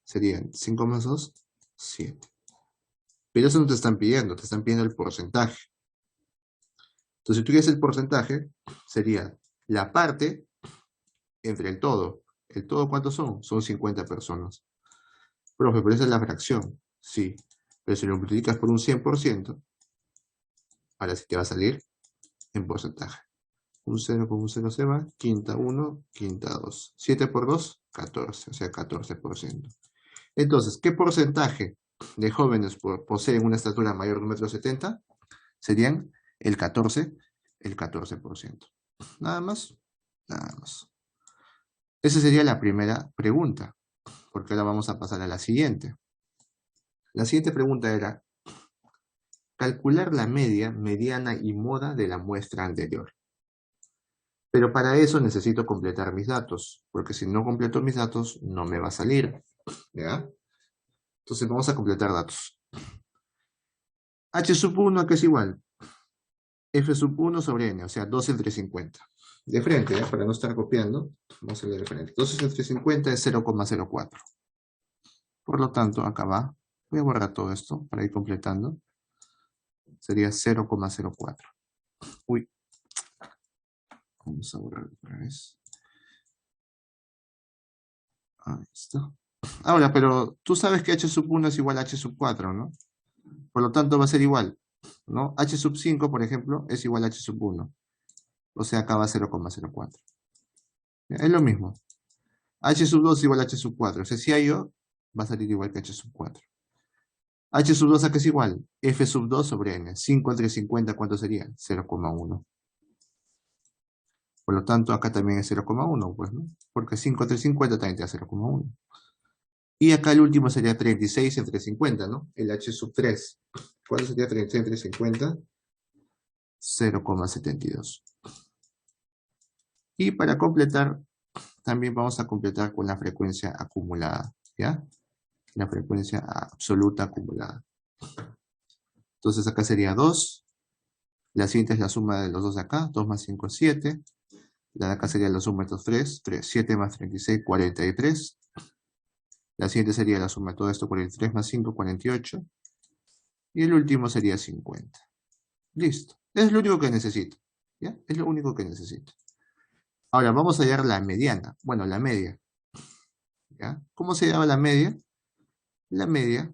Serían 5 más 2, 7. Pero eso no te están pidiendo el porcentaje. Entonces, si tú quieres el porcentaje, sería la parte entre el todo. ¿El todo cuántos son? Son 50 personas. Profe, pero esa es la fracción. Sí. Pero si lo multiplicas por un 100%, ahora sí te va a salir en porcentaje. Un 0 con un 0 se va. Quinta 1, quinta 2. 7 por 2, 14. O sea, 14%. Entonces, ¿qué porcentaje de jóvenes poseen una estatura mayor de 1,70 m? Serían el 14%. Nada más, nada más. Esa sería la primera pregunta, porque ahora vamos a pasar a la siguiente. La siguiente pregunta era, calcular la media, mediana y moda de la muestra anterior. Pero para eso necesito completar mis datos, porque si no completo mis datos, no me va a salir. ¿Ya? Entonces vamos a completar datos. H sub 1, ¿qué es igual? F sub 1 sobre n, o sea, 2 entre 50. De frente, para no estar copiando, vamos a leer de frente. 2 entre 50 es 0,04. Por lo tanto, acá va. Voy a borrar todo esto para ir completando. Sería 0,04. Uy. Vamos a borrar otra vez. Ahí está. Ahora, pero tú sabes que h sub 1 es igual a h sub 4, ¿no? Por lo tanto, va a ser igual, ¿no? H sub 5, por ejemplo, es igual a h sub 1. O sea, acá va 0,04. Es lo mismo. H sub 2 es igual a h sub 4. O sea, si hay yo, va a salir igual que h sub 4. H sub 2 acá es igual. F sub 2 sobre n. 5 entre 50, ¿cuánto sería? 0,1. Por lo tanto, acá también es 0,1, pues, ¿no? Porque 5 entre 50 también te da 0,1. Y acá el último sería 36 entre 50, ¿no? El h sub 3. ¿Cuánto sería 36 entre 50? 0,72. Y para completar, también vamos a completar con la frecuencia acumulada, ¿ya? La frecuencia absoluta acumulada. Entonces acá sería 2. La siguiente es la suma de los dos de acá. 2 más 5 es 7. La de acá sería la suma de estos 3. 3. 7 más 36, 43. La siguiente sería la suma de todo esto, 43 más 5, 48. Y el último sería 50. Listo. Es lo único que necesito. ¿Ya? Es lo único que necesito. Ahora vamos a hallar la mediana. Bueno, la media. ¿Ya? ¿Cómo se llama la media? La media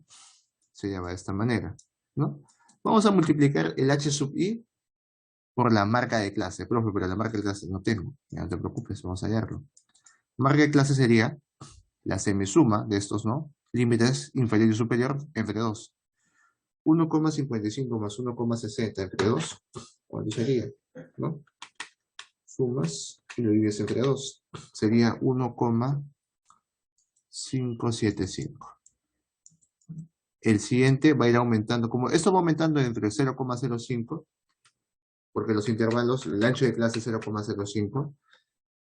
se llama de esta manera, ¿no? Vamos a multiplicar el h sub i por la marca de clase. Profe, pero la marca de clase no tengo. Ya no te preocupes, vamos a hallarlo. Marca de clase sería la semisuma de estos, ¿no? Límites inferior y superior entre 2. 1,55 más 1,60 entre 2. ¿Cuánto sería? ¿No? Sumas y lo divides entre 2. Sería 1,575. El siguiente va a ir aumentando. Como esto va aumentando entre 0,05, porque los intervalos, el ancho de clase es 0,05,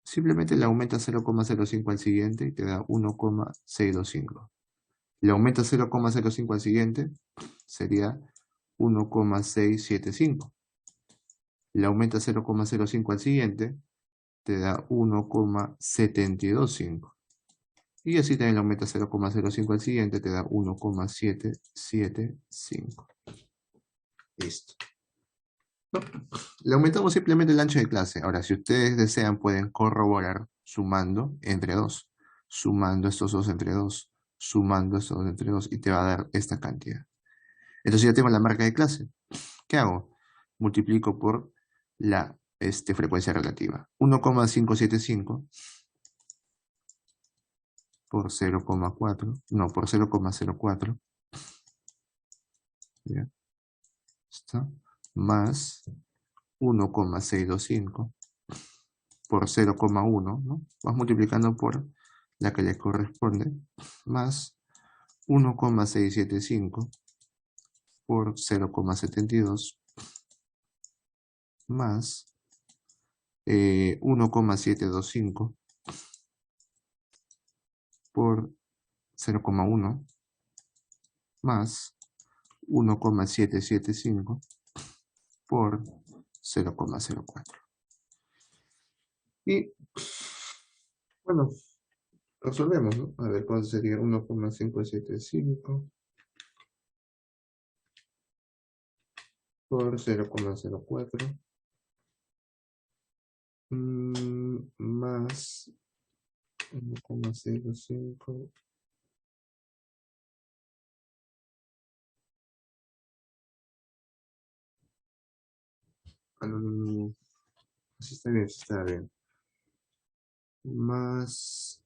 simplemente le aumenta 0,05 al siguiente y te da 1,625. Le aumenta 0,05 al siguiente, sería 1,675. Le aumenta 0,05 al siguiente, te da 1,725. Y así también le aumenta 0,05 al siguiente, te da 1,775. Listo. ¿No? Le aumentamos simplemente el ancho de clase. Ahora, si ustedes desean, pueden corroborar sumando entre 2. Sumando estos dos entre 2. Sumando estos dos entre 2. Y te va a dar esta cantidad. Entonces ya tengo la marca de clase. ¿Qué hago? Multiplico por la frecuencia relativa. 1,575 por 0,4. No, por 0,04. ¿Ya? ¿Está? Más 1,625 por 0,1, ¿no? Vas multiplicando por la que le corresponde, más 1,675 por 0,72, más 1,725 por 0,1, más 1,775 por 0,04. Y, bueno, resolvemos, ¿no? A ver, ¿cuánto sería 1,575 por 0,04? Más 1,05. Sí está bien, sí está bien. Más.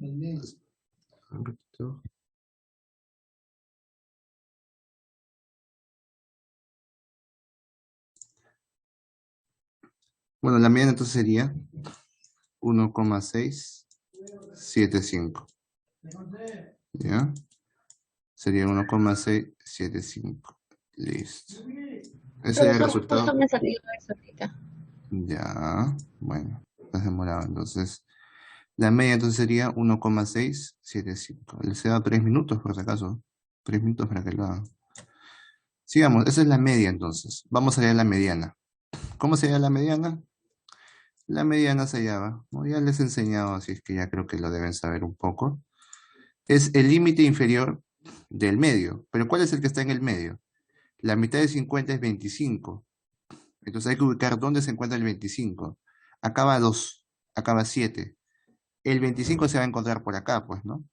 Un ratito. Bueno, la mediana entonces sería 1,675. ¿Ya? Sería 1,675. Listo. Ese sería el Profesor, justo resultado. me salió eso ahorita. Ya, bueno, estás demorado. Entonces, la media entonces sería 1,675. Les he dado 3 minutos por si acaso. 3 minutos para que lo hagan. Sigamos, esa es la media entonces. Vamos a ver la mediana. ¿Cómo sería la mediana? La mediana se llama, como ya les he enseñado, así es que ya creo que lo deben saber un poco. Es el límite inferior del medio. ¿Pero cuál es el que está en el medio? La mitad de 50 es 25. Entonces hay que ubicar dónde se encuentra el 25. Acá va 2, acá va 7. El 25 se va a encontrar por acá, pues, ¿no?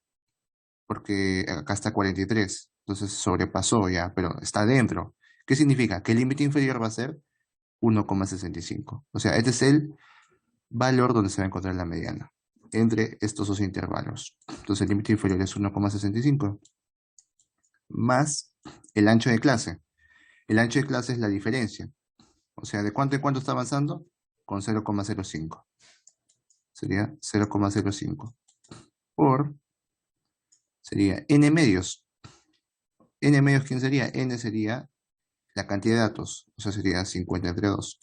Porque acá está 43. Entonces sobrepasó ya, pero está dentro. ¿Qué significa? Que el límite inferior va a ser 1,65. O sea, este es el valor donde se va a encontrar la mediana entre estos dos intervalos. Entonces el límite inferior es 1,65 más el ancho de clase. El ancho de clase es la diferencia. O sea, ¿de cuánto en cuánto está avanzando? Con 0,05. Sería 0,05 por, sería n medios. N medios, ¿quién sería? N sería la cantidad de datos, o sea, sería 50 entre 2.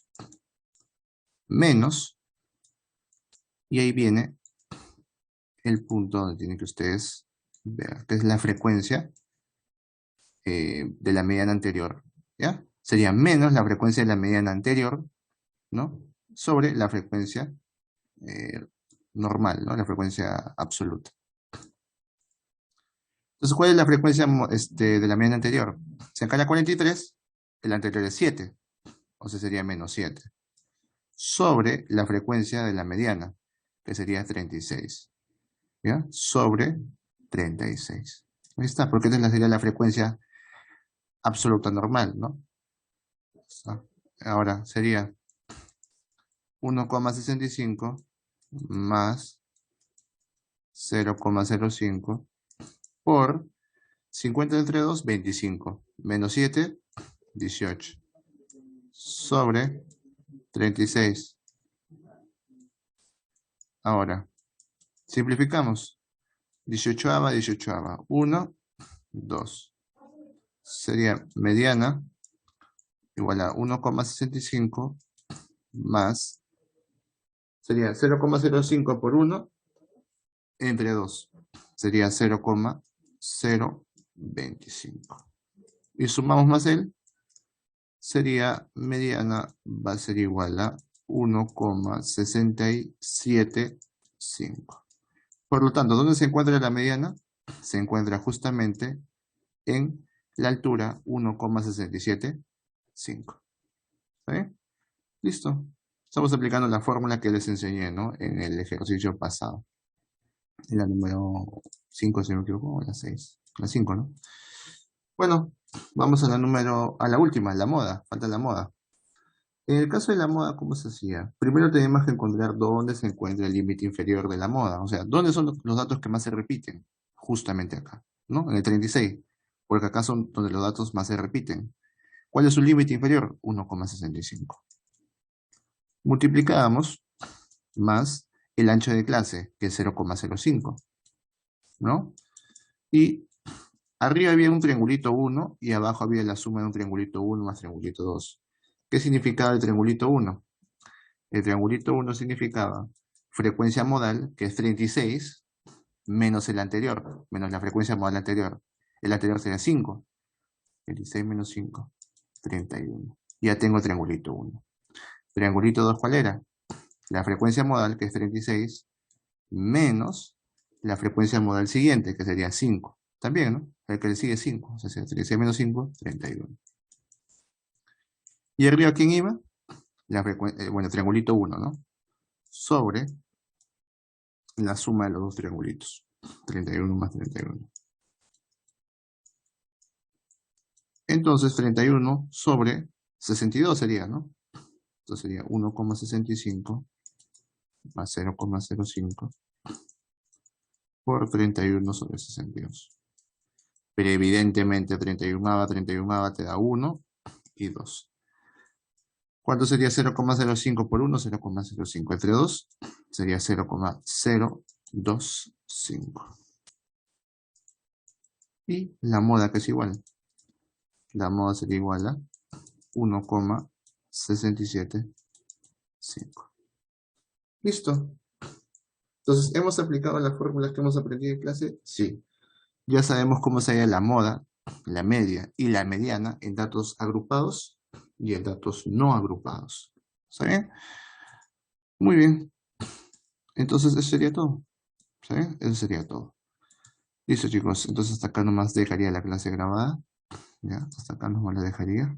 Menos, y ahí viene el punto donde tienen que ustedes ver, que es la frecuencia de la mediana anterior, ¿ya? Sería menos la frecuencia de la mediana anterior, ¿no? Sobre la frecuencia normal, ¿no? La frecuencia absoluta. Entonces, ¿cuál es la frecuencia de la mediana anterior? Si acá era 43, el anterior es 7, o sea, sería menos 7, sobre la frecuencia de la mediana, que sería 36, ¿ya? Sobre 36. Ahí está, porque esta sería la frecuencia absoluta normal, ¿no? Ahora sería 1,65 más 0,05 por 50 entre 2, 25, menos 7, 18, sobre 36. Ahora, simplificamos. 18ava, 18ava. 1, 2. Sería mediana igual a 1,65 más, sería 0,05 por 1 entre 2. Sería 0,025. Y sumamos más él, sería mediana, va a ser igual a 1,675. Por lo tanto, ¿dónde se encuentra la mediana? Se encuentra justamente en la altura 1,675. ¿Está bien? Listo. Estamos aplicando la fórmula que les enseñé, ¿no? En el ejercicio pasado. En la número 5, si no me equivoco, o la 6. La 5, ¿no? Bueno, vamos a a la última, la moda. Falta la moda. En el caso de la moda, ¿cómo se hacía? Primero tenemos que encontrar dónde se encuentra el límite inferior de la moda. O sea, ¿dónde son los datos que más se repiten? Justamente acá, ¿no? En el 36. Porque acá son donde los datos más se repiten. ¿Cuál es su límite inferior? 1,65. Multiplicamos más el ancho de clase, que es 0,05, ¿no? Y arriba había un triangulito 1 y abajo había la suma de un triangulito 1 más triangulito 2. ¿Qué significaba el triangulito 1? El triangulito 1 significaba frecuencia modal, que es 36, menos el anterior, menos la frecuencia modal anterior. El anterior sería 5. 36 menos 5, 31. Ya tengo triangulito 1. Triangulito 2, ¿cuál era? La frecuencia modal, que es 36, menos la frecuencia modal siguiente, que sería 5. También, ¿no? El que le sigue 5. O sea, 36 menos 5, 31. ¿Y arriba quién iba? Bueno, triangulito 1, ¿no? Sobre la suma de los dos triangulitos. 31 más 31. Entonces, 31 sobre 62 sería, ¿no? Entonces sería 1,65 más 0,05 por 31 sobre 62. Pero evidentemente 31 te da 1 y 2. ¿Cuánto sería 0,05 por 1? 0,05 entre 2 sería 0,025. Y la moda, que es igual. La moda sería igual a 1,675. Listo. Entonces, ¿hemos aplicado las fórmulas que hemos aprendido en clase? Sí. Ya sabemos cómo se halla la moda, la media y la mediana en datos agrupados y en datos no agrupados. ¿Está bien? Muy bien. Entonces, eso sería todo. ¿Está bien? Eso sería todo. Listo, chicos. Entonces, hasta acá nomás dejaría la clase grabada. ¿Ya? Hasta acá nomás la dejaría.